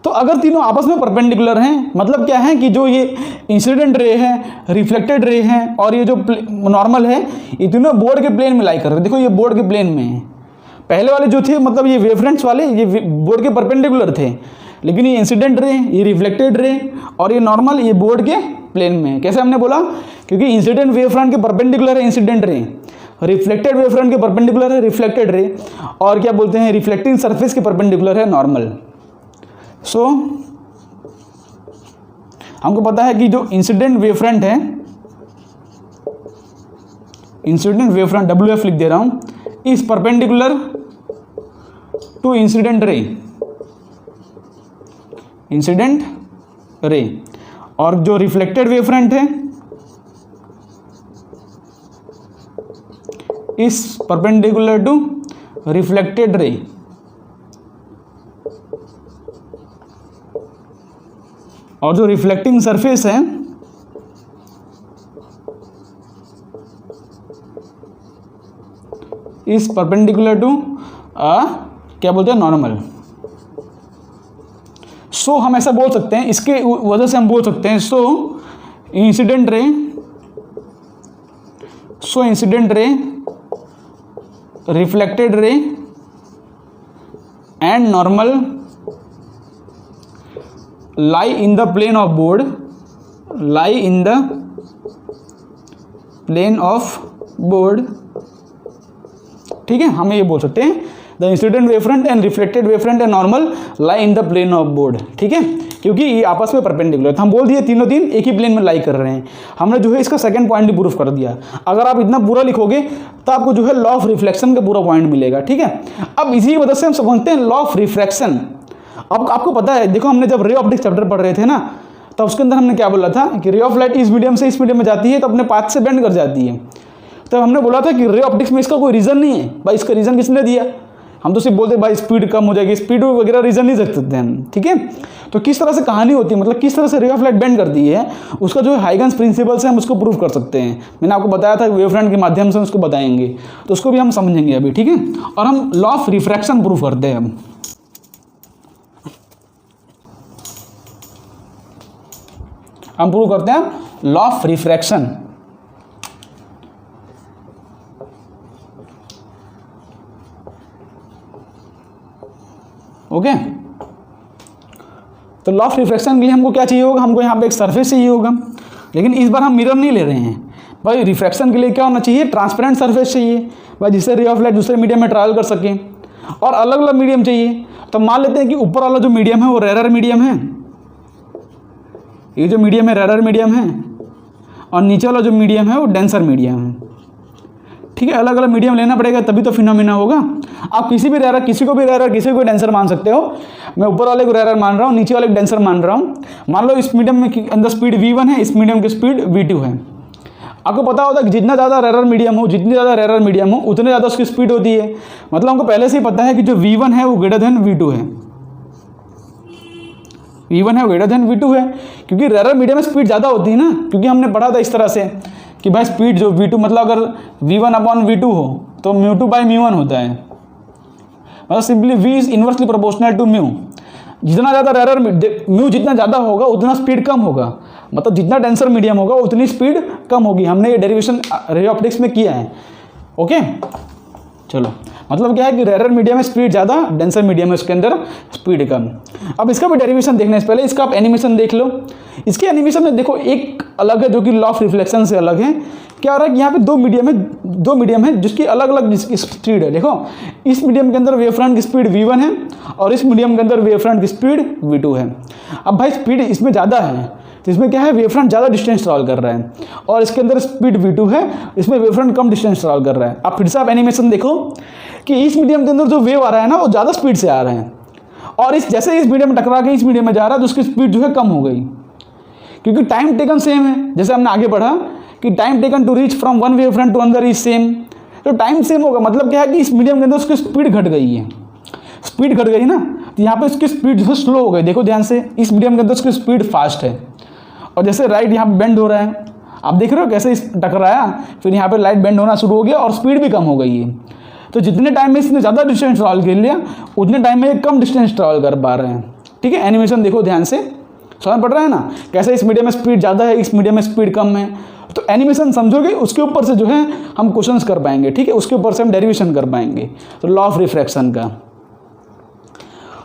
तो अगर तीनों आपस में परपेंडिकुलर हैं मतलब क्या है कि जो ये इंसिडेंट रे है, रिफ्लेक्टेड रे है और ये जो नॉर्मल है, ये तीनों बोर्ड के प्लेन में लाई कर रहे हैं। देखो ये बोर्ड के प्लेन में है, पहले वाले जो थे मतलब ये वेवफ्रंट्स वाले ये बोर्ड के परपेंडिकुलर थे, लेकिन ये इंसिडेंट रे, ये रिफ्लेक्टेड रे और ये नॉर्मल ये बोर्ड के प्लेन में है। कैसे हमने बोला, क्योंकि इंसिडेंट वेव फ्रंट के परपेंडिकुलर है incident ray, reflected wave front के परपेंडिकुलर है रिफ्लेक्टेड रे, और क्या बोलते हैं रिफ्लेक्टिंग सरफेस के परपेंडिकुलर है नॉर्मल। सो हमको पता है कि जो इंसिडेंट वेव फ्रंट है, इंसिडेंट वेव फ्रंट WF लिख दे रहा हूं, is perpendicular to incident ray, incident ray, और जो रिफ्लेक्टेड वेव फ्रंट है is perpendicular to reflected ray. और जो रिफ्लेक्टिंग सरफेस है इज परपेंडिकुलर टू क्या बोलते हैं नॉर्मल। सो हम ऐसा बोल सकते हैं, इसके वजह से हम बोल सकते हैं so incident ray, reflected ray and normal lie in the plane of board, lie in the plane of board। ठीक है, हम ये बोल सकते हैं the incident wave front and reflected wave front and normal lie in the plane of board. ठीक है, क्योंकि ये आपस में परपेंडिकुलर था, हम बोल दिए तीनों तीन एक ही प्लेन में लाई कर रहे हैं। हमने जो है इसका सेकंड पॉइंट भी प्रूफ कर दिया। अगर आप इतना पूरा लिखोगे तो आपको जो है लॉ ऑफ रिफ्लेक्शन का पूरा पॉइंट मिलेगा। ठीक है, अब इसी की मदद से हम समझते हैं लॉ ऑफ रिफ्रैक्शन। अब आपको पता है, देखो हमने जब रे ऑप्टिक्स चैप्टर पढ़ रहे थे ना, तब उसके अंदर हमने क्या बोला था कि रे ऑफ लाइट इस मीडियम से इस मीडियम में जाती है तो अपने पाथ से बेंड कर जाती है। तब हमने बोला था कि रे ऑप्टिक्स में इसका कोई रीज़न नहीं है। भाई इसका रीज़न किसने दिया, हम तो सिर्फ बोलते भाई स्पीड कम हो जाएगी, स्पीड वगैरह रीज़न नहीं रख सकते हम। ठीक है, तो किस तरह से कहानी होती है, मतलब किस तरह से रे ऑफ लाइट बेंड करती है, उसका जो हाइगन्स प्रिंसिपल से हम उसको प्रूव कर सकते हैं। मैंने आपको बताया था वेव फ्रंट के माध्यम से उसको बताएंगे, तो उसको भी हम समझेंगे अभी। ठीक है, और हम लॉ ऑफ रिफ्रैक्शन प्रूव करते हैं। हम प्रूव करते हैं लॉ ऑफ रिफ्रैक्शन। ओके, तो लॉ ऑफ रिफ्रैक्शन के लिए हमको क्या चाहिए होगा, हमको यहाँ पे एक सरफेस चाहिए होगा, लेकिन इस बार हम मिरर नहीं ले रहे हैं। भाई रिफ्रैक्शन के लिए क्या होना चाहिए, ट्रांसपेरेंट सरफेस चाहिए भाई, जिससे रे ऑफ लाइट दूसरे मीडियम में ट्रैवल कर सके, और अलग अलग मीडियम चाहिए। तो मान लेते हैं कि ऊपर वाला जो मीडियम है वो रेयर मीडियम है, ये जो मीडियम है रेयर मीडियम है, और नीचे वाला जो मीडियम है वो डेंसर मीडियम है। ठीक है, अलग अलग मीडियम लेना पड़ेगा तभी तो फिनोमिना होगा। आप किसी भी रेयर, किसी को भी रेयर, किसी को डेंसर मान सकते हो। मैं ऊपर वाले को रेयर मान रहा हूँ, नीचे वाले को डेंसर मान रहा हूँ। मान लो इस मीडियम में अंदर स्पीड v1 है, इस मीडियम की स्पीड v2 है। आपको पता होता है कि जितना ज़्यादा रेयर मीडियम हो, जितनी ज़्यादा रेयर मीडियम हो उतनी ज़्यादा उसकी स्पीड होती है। मतलब हमको पहले से ही पता है कि जो v1 है वो ग्रेटर देन v2 है, v1 है ग्रेटर देन v2 है, क्योंकि रेयर मीडियम में स्पीड ज़्यादा होती है ना। क्योंकि हमने पढ़ा था इस तरह से कि भाई स्पीड जो v2 मतलब अगर v1 अपॉन v2 हो तो μ2 बाई μ1 होता है। मतलब simply v is inversely proportional to mu. जितना ज़्यादा रेयर म्यू जितना ज़्यादा होगा उतना स्पीड कम होगा, मतलब जितना डेंसर मीडियम होगा उतनी स्पीड कम होगी। हमने ये डेरिवेशन रे ऑप्टिक्स में किया है। ओके चलो, मतलब क्या है कि रेयर मीडियम में स्पीड ज़्यादा, डेंसर मीडियम में उसके अंदर स्पीड कम। अब इसका भी डेरिवेशन देखने से पहले इसका आप एनिमेशन देख लो। इसके एनिमेशन में देखो एक अलग है जो कि लॉ ऑफ रिफ्लेक्शन से अलग है। क्या हो रहा है कि यहाँ पे दो मीडियम है जिसकी अलग अलग स्पीड है। देखो इस मीडियम के अंदर वेव फ्रंट की स्पीड v1 है और इस मीडियम के अंदर वेव फ्रंट की स्पीड v2 है। अब भाई स्पीड इसमें ज़्यादा है तो इसमें क्या है, वेव फ्रंट ज़्यादा डिस्टेंस ट्रैवल कर रहा है और इसके अंदर स्पीड v2 है, इसमें वेव फ्रंट कम डिस्टेंस ट्रैवल कर रहा है। अब फिर से आप एनिमेशन देखो कि इस मीडियम के अंदर जो वेव आ रहा है ना वो ज़्यादा स्पीड से आ रहा है और इस जैसे इस मीडियम में टकरा के इस मीडियम में जा रहा है तो उसकी स्पीड जो है कम हो गई, क्योंकि टाइम टेकन सेम है। जैसे हमने आगे पढ़ा कि time taken to reach from one wave front to another is same, तो टाइम सेम होगा। मतलब क्या है कि इस मीडियम के अंदर उसकी स्पीड घट गई है, स्पीड घट गई ना, तो यहाँ पे उसकी स्पीड जो है स्लो हो गई। देखो ध्यान से, इस मीडियम के अंदर उसकी स्पीड फास्ट है और जैसे राइट यहाँ पे बेंड हो रहा है, आप देख रहे हो कैसे इस टकराया, फिर यहाँ पे लाइट बेंड होना शुरू हो गया और स्पीड भी कम हो गई है। तो जितने टाइम में इसने ज़्यादा डिस्टेंस ट्रैवल कर लिया उतने टाइम में ये कम डिस्टेंस ट्रैवल कर पा रहे हैं। ठीक है, एनिमेशन देखो ध्यान से, समझ पड़ रहा है ना कैसे इस मीडियम में स्पीड ज़्यादा है, इस मीडियम में स्पीड कम है। तो एनिमेशन समझोगे उसके ऊपर से जो है हम क्वेश्चंस कर पाएंगे। ठीक है, उसके ऊपर से हम डेरिवेशन कर पाएंगे तो लॉ ऑफ रिफ्रैक्शन का।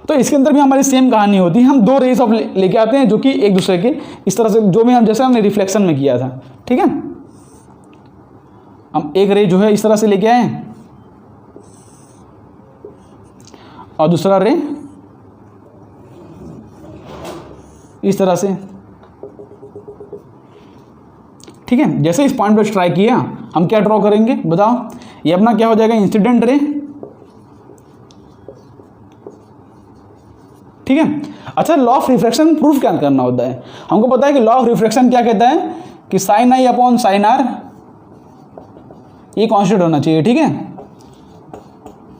तो इसके अंदर भी हमारी सेम कहानी होती है, हम दो रेस ऑफ लेके आते हैं जो कि एक दूसरे के इस तरह से, जो भी हम जैसे हमने रिफ्लेक्शन में किया था। ठीक है, हम एक रे जो है इस तरह से लेके आए और दूसरा रे इस तरह से। ठीक है, जैसे इस पॉइंट पर स्ट्राइक किया हम क्या ड्रॉ करेंगे बताओ, ये अपना क्या हो जाएगा, इंसिडेंट रे। ठीक है, अच्छा लॉ ऑफ रिफ्रैक्शन प्रूफ क्या करना होता है, हमको पता है कि लॉ ऑफ रिफ्रैक्शन क्या कहता है कि साइन आई अपॉन साइन आर ये कांस्टेंट होना चाहिए। ठीक है,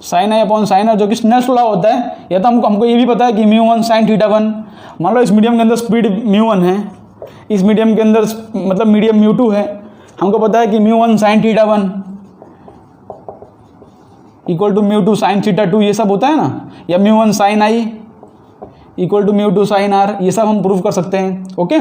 साइन आई अपॉन साइन आर जो कि स्नेल्स लॉ होता है, या तो हमको ये भी पता है कि μ1 sin θ1। मान लो इस मीडियम के अंदर स्पीड μ1 है, इस मीडियम के अंदर मतलब मीडियम μ2 है, हमको पता है कि μ1 sin θ1 इक्वल टू μ2 sin θ2 ये सब होता है ना, या μ1 sin i equal to μ2 sin r, ये सब हम प्रूव कर सकते हैं। ओके,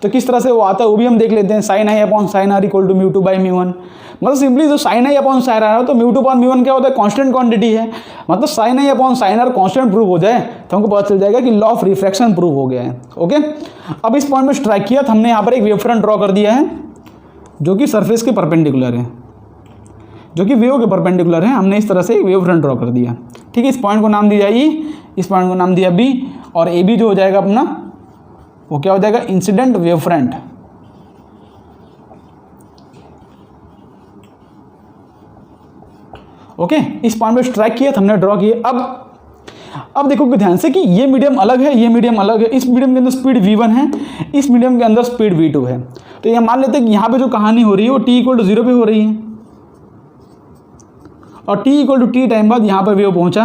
तो किस तरह से वो आता है वो भी हम देख लेते हैं। Sine I upon sine R equal to μ2 by μ1, मतलब सिंपली जो साइन आई अपॉन साइन आर है तो μ2 अपॉन μ1 क्या होता है, कांस्टेंट क्वांटिटी है। मतलब साइन आई upon sine r constant prove हो जाए तो हमको पता चल जाएगा कि लॉ ऑफ रिफ्रैक्शन प्रूव हो गया है। ओके, अब इस पॉइंट में स्ट्राइक किया तो हमने यहाँ पर एक वेव फ्रंट ड्रॉ कर दिया है जो कि सरफेस के परपेंडिकुलर है, जो कि वेव के परपेंडिकुलर है। हमने इस तरह से एक वेव फ्रंट ड्रॉ कर दिया। ठीक है, इस पॉइंट को नाम दिया ई, इस पॉइंट को नाम दिया बी, और ए बी जो हो जाएगा अपना वो क्या हो जाएगा, इंसिडेंट वेव फ्रंट। ओके, इस पॉइंट पे स्ट्राइक किया, हमने ड्रॉ किया। अब देखो ध्यान से कि ये मीडियम अलग है, ये मीडियम अलग है। इस मीडियम के अंदर स्पीड v1 है, इस मीडियम के अंदर स्पीड v2 है। तो ये मान लेते हैं कि यहाँ पे जो कहानी हो रही है वो t इक्वल टू 0 पे हो रही है और t equal to t time बाद यहाँ पर वेव पहुँचा।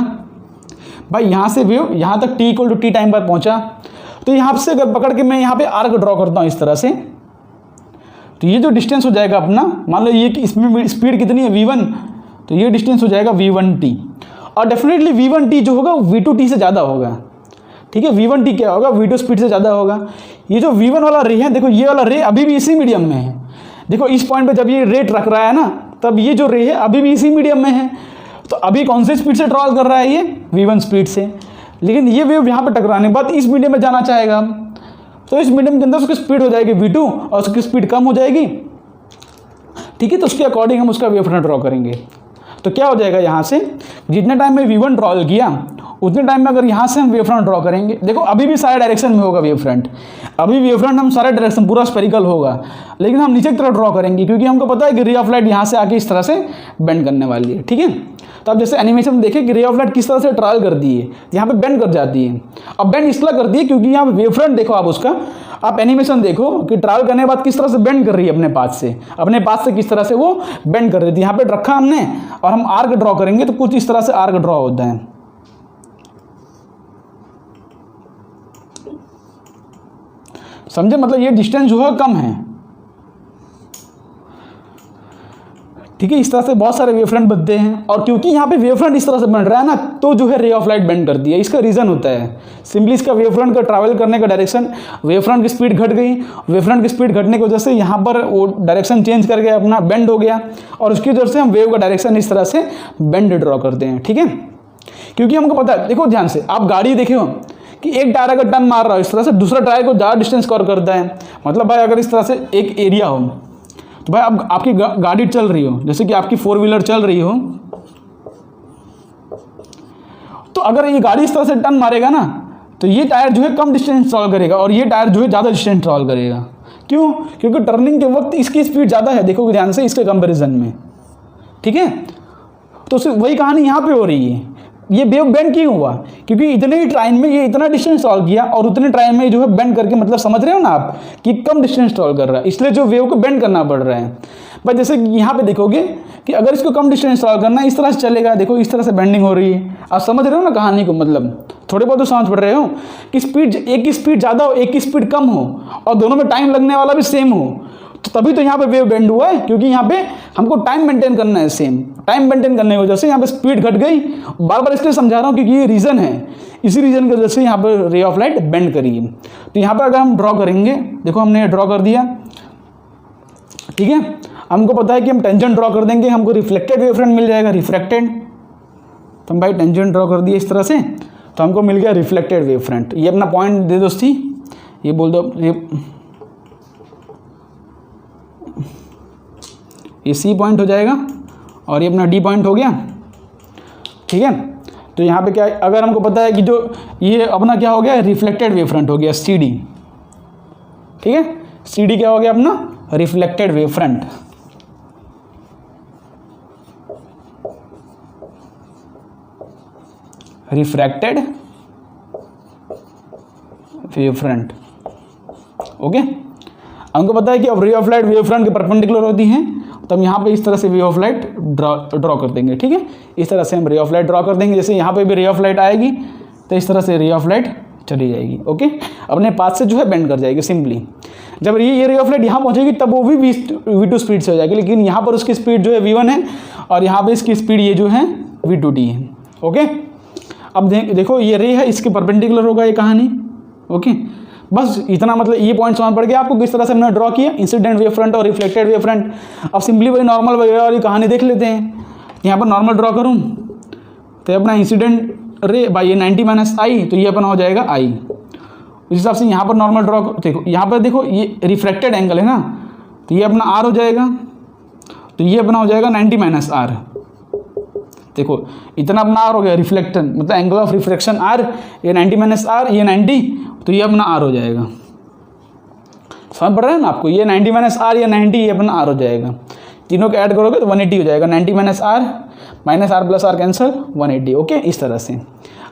भाई यहाँ से वेव यहाँ तक t equal to t time बाद पहुँचा, तो यहाँ से अगर पकड़ के मैं यहाँ पे आर्क ड्रॉ करता हूँ इस तरह से, तो ये जो डिस्टेंस हो जाएगा अपना, मान लो ये कि इसमें स्पीड कितनी है v1, तो ये डिस्टेंस हो जाएगा v1t, और डेफिनेटली v1t जो होगा v2t से ज़्यादा होगा। ठीक है, v1t क्या होगा, v2 स्पीड से ज़्यादा होगा। ये जो v1 वाला रे है, देखो ये वाला रे अभी भी इसी मीडियम में है। देखो इस पॉइंट पे जब ये रे रख रहा है ना, तब ये जो रे है अभी भी इसी मीडियम में है। तो अभी कौन से स्पीड से ट्रैवल कर रहा है, ये v1 स्पीड से। लेकिन ये वेव यहाँ पर टकराने के बाद इस मीडियम में जाना चाहेगा, तो इस मीडियम के अंदर उसकी स्पीड हो जाएगी v2 और उसकी स्पीड कम हो जाएगी। ठीक है, तो उसके अकॉर्डिंग हम उसका वेव फ्रंट ड्रॉ करेंगे। तो क्या हो जाएगा, यहाँ से जितने टाइम में v1 ड्रॉ किया उतने टाइम में अगर यहाँ से हम वेव फ्रंट ड्रॉ करेंगे, देखो अभी भी सारे डायरेक्शन में होगा वेव फ्रंट, अभी वेव फ्रंट हम सारे डायरेक्शन पूरा स्फेरिकल होगा, लेकिन हम नीचे की तरफ ड्रॉ करेंगे क्योंकि हमको पता है कि रे ऑफ लाइट यहाँ से आके इस तरह से बेंड करने वाली है। ठीक है, तो अब जैसे एनिमेशन में देखें कि रे ऑफ लाइट किस तरह से ट्रैवल करती है, यहाँ पे बेंड कर जाती है। अब बेंड इसलिए करती है क्योंकि यहाँ वेव फ्रंट देखो आप उसका, आप एनिमेशन देखो कि ट्रैवल करने के बाद किस तरह से बेंड कर रही है अपने पाथ से किस तरह से वो बेंड कर रही थी। यहाँ पे रखा हमने और हम आर्क ड्रॉ करेंगे तो कुछ इस तरह से आर्क ड्रॉ होता है। समझे, मतलब ये डिस्टेंस जो है कम है। ठीक है। इस तरह से बहुत सारे वेव फ्रंट बनते हैं, और क्योंकि यहाँ पे वेव फ्रंट इस तरह से बन रहा है ना, तो जो है रे ऑफ लाइट बेंड करती है। इसका रीज़न होता है सिंपली इसका वेव फ्रंट का ट्रैवल करने का डायरेक्शन, वेव फ्रंट की स्पीड घट गई, वेव फ्रंट की स्पीड घटने की वजह से यहाँ पर वो डायरेक्शन चेंज करके अपना बेंड हो गया, और उसकी वजह से हम वेव का डायरेक्शन इस तरह से बेंड ड्रॉ करते हैं। ठीक है, क्योंकि हमको पता है, देखो ध्यान से आप गाड़ी देखे हो कि एक टायर अगर टर्न मार रहा हो इस तरह से, दूसरा टायर को ज़्यादा डिस्टेंस कवर करता है। मतलब भाई अगर इस तरह से एक एरिया हो, तो भाई अब आपकी गाड़ी चल रही हो, जैसे कि आपकी 4 व्हीलर चल रही हो, तो अगर ये गाड़ी इस तरह से टर्न मारेगा ना, तो ये टायर जो है कम डिस्टेंस ट्रैवल करेगा, और ये टायर जो है ज़्यादा डिस्टेंस ट्रैवल करेगा। क्यों? क्योंकि टर्निंग के वक्त इसकी स्पीड ज़्यादा है, देखो ध्यान से इसके कंपैरिजन में। ठीक है, तो सिर्फ वही कहानी यहाँ पे हो रही है। ये वेव बेंड क्यों हुआ? क्योंकि इतने ही टाइम में ये इतना डिस्टेंस ट्रैवल किया, और उतने टाइम में जो है बेंड करके, मतलब समझ रहे हो ना आप कि कम डिस्टेंस ट्रैवल कर रहा है, इसलिए जो वेव को बेंड करना पड़ रहा है। भाई जैसे यहाँ पे देखोगे कि अगर इसको कम डिस्टेंस ट्रैवल करना है, इस तरह से चलेगा, देखो इस तरह से बेंडिंग हो रही है। आप समझ रहे हो ना कहानी को, मतलब थोड़े बहुत तो समझ पड़ रहे हो कि स्पीड, एक की स्पीड ज़्यादा हो, एक की स्पीड कम हो, और दोनों में टाइम लगने वाला भी सेम हो, तो तभी तो यहाँ पे वेव बेंड हुआ है। क्योंकि यहाँ पे हमको टाइम मेंटेन करना है, सेम टाइम मेंटेन करने की वजह से यहाँ पे स्पीड घट गई। बार बार इसलिए समझा रहा हूँ क्योंकि ये रीज़न है, इसी रीज़न की वजह से यहाँ पर रे ऑफ लाइट बेंड करी है। तो यहाँ पर अगर हम ड्रॉ करेंगे, देखो हमने ड्रॉ कर दिया। ठीक है, हमको पता है कि हम टेंजेंट ड्रॉ कर देंगे, हमको रिफ्लेक्टेड वेव फ्रंट मिल जाएगा, रिफ्रैक्टेड। तो हम भाई टेंजेंट ड्रॉ कर दिए इस तरह से, तो हमको मिल गया रिफ्लेक्टेड वेव फ्रंट। ये अपना पॉइंट दे दोस्ती, ये बोल दो, ये सी पॉइंट हो जाएगा, और ये अपना डी पॉइंट हो गया। ठीक है, तो यहाँ पे क्या, अगर हमको पता है कि जो ये अपना क्या हो गया, रिफ्लेक्टेड वेव फ्रंट हो गया, सी डी। ठीक है, सी डी क्या हो गया अपना, reflected wave front. Refracted wave front. Okay, हमको पता है कि अब रे ऑफ लाइट वेव फ्रंट के परपेंडिकुलर होती हैं, तो हम यहाँ पे इस तरह से वे ऑफ लाइट ड्रॉ कर देंगे। ठीक है, इस तरह से हम रे ऑफ लाइट ड्रॉ कर देंगे। जैसे यहाँ पे भी रे ऑफ लाइट आएगी, तो इस तरह से रे ऑफ लाइट चली जाएगी। ओके, अपने पास से जो है बेंड कर जाएगी सिंपली। जब ये रे ऑफ लाइट यहाँ पहुँचेगी तब वो भी V2 स्पीड से हो जाएगी, लेकिन यहाँ पर उसकी स्पीड जो है V1 है, और यहाँ पर इसकी स्पीड ये जो है V2t है। ओके, अब देखो ये रे है, इसके परपेंडिकुलर होगा ये कहानी। ओके, बस इतना, मतलब ये पॉइंट समझ पड़ गया आपको किस तरह से हमने ड्रॉ किया, इंसिडेंट वेव फ्रंट और रिफ्लेक्टेड वेव फ्रंट। अब सिंपली वही नॉर्मल वगैरह वाली कहानी देख लेते हैं। यहाँ पर नॉर्मल ड्रॉ करूँ तो अपना इंसिडेंट रे बाई ये 90 - I, तो ये अपना हो जाएगा I। उस हिसाब से यहाँ पर नॉर्मल ड्रॉ, देखो यहाँ पर देखो ये रिफ्लेक्टेड एंगल है ना, तो ये अपना R हो जाएगा, तो ये अपना हो जाएगा 90 - R। देखो इतना अपना R हो गया, रिफ्लेक्शन मतलब एंगल ऑफ रिफ्लेक्शन R, ये 90 - R, ये 90, तो ये अपना R हो जाएगा। समझ पड़ रहा है ना आपको, ये 90 - R, ये 90, ये अपना R हो जाएगा। तीनों को ऐड करोगे तो 180 हो जाएगा। 90 - R minus R plus R cancel, 180। Okay, इस तरह से।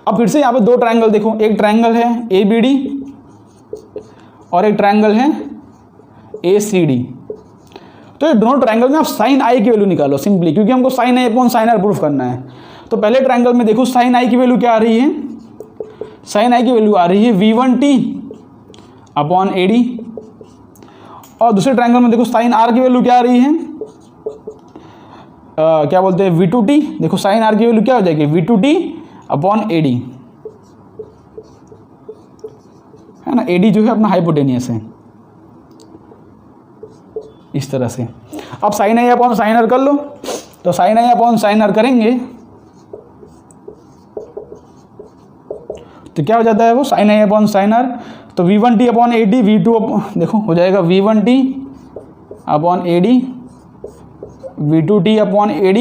अब फिर से यहाँ पे दो ट्रायंगल देखो, एक ट्रायंगल है ABD और एक ट्रायंगल है ACD। तो ये दोनों ट्रायंगल में आप साइन I की वैल्यू निकालो सिंपली, क्योंकि हमको sine I upon sine R proof करना है। तो पहले ट्रायंगल में देखो साइन I की वैल्यू क्या आ रही है, साइन I की वैल्यू आ रही है V1t अपॉन AD, और दूसरे ट्रायंगल में देखो साइन R की वैल्यू क्या आ रही है, क्या बोलते हैं V2t। देखो साइन R की वैल्यू क्या हो जाएगी, V2t अपॉन AD, है ना। AD जो है अपना हाइपोटेनियस है, इस तरह से। अब sine I upon sine R कर लो, तो sine I upon sine R करेंगे तो क्या हो जाता है वो, sine I upon sine R, तो V1t अपॉन AD, V2 देखो हो जाएगा V1t upon AD, V2t upon AD,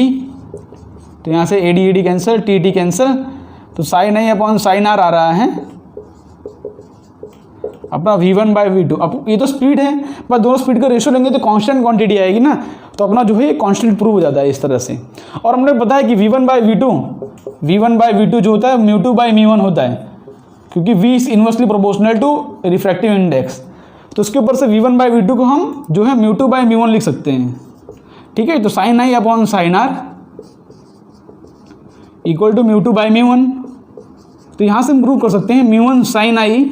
तो यहाँ से AD कैंसिल, TT कैंसिल, तो sine I upon sine R आ रहा है अपना V1/V2। अब ये तो स्पीड है, पर दोनों स्पीड का रेशियो लेंगे तो कांस्टेंट क्वांटिटी आएगी ना, तो अपना जो है ये कांस्टेंट प्रूव हो जाता है इस तरह से। और हमने पता है कि V1/V2 जो होता है μ2/μ1 होता है, क्योंकि V is inversely proportional to refractive index, तो उसके ऊपर से V1/V2 को हम जो है μ2/μ1 लिख सकते हैं। ठीक है, तो sine I upon sine R equal to μ2/μ1, तो यहाँ से हम प्रूव कर सकते हैं μ1 sine I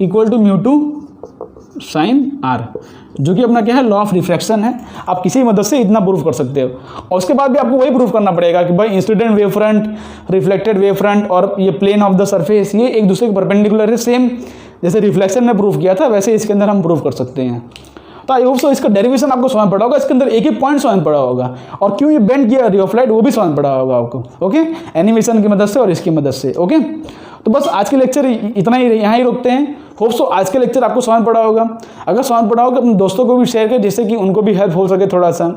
equal to μ2 sine R। जो कि अपना क्या है, लॉ ऑफ रिफ्रैक्शन है। आप किसी मदद से इतना प्रूफ कर सकते हो, और उसके बाद भी आपको वही प्रूफ करना पड़ेगा कि भाई incident wave front, reflected wave front और ये प्लेन ऑफ द सरफेस ये एक दूसरे के परपेंडिकुलर है। सेम जैसे रिफ्लेक्शन में प्रूफ किया था वैसे इसके अंदर हम प्रूफ कर सकते हैं। तो आई होप सो इसका डेरिवेशन आपको समझ पड़ा होगा, इसके अंदर एक ही पॉइंट समझ पड़ा होगा, और क्यों ये बेंड किया रे ऑफ लाइट वो भी समझ पड़ा होगा आपको। ओके, एनिमेशन की मदद से और इसकी मदद से। ओके, तो बस आज के लेक्चर इतना ही, यहाँ ही रोकते हैं। होप सो आज के लेक्चर आपको समझ पड़ा होगा। अगर समझ पड़ा होगा अपने दोस्तों को भी शेयर करें, जिससे कि उनको भी हेल्प हो सके थोड़ा सा।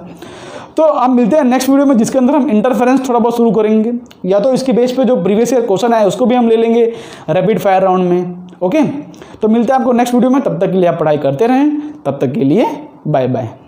तो आप मिलते हैं नेक्स्ट वीडियो में, जिसके अंदर हम इंटरफेरेंस थोड़ा बहुत शुरू करेंगे, या तो इसके बेस पे जो प्रीवियस ईयर क्वेश्चन आए उसको भी हम ले लेंगे रैपिड फायर राउंड में। ओके, तो मिलते हैं आपको नेक्स्ट वीडियो में। तब तक के लिए आप पढ़ाई करते रहें, तब तक के लिए बाय बाय।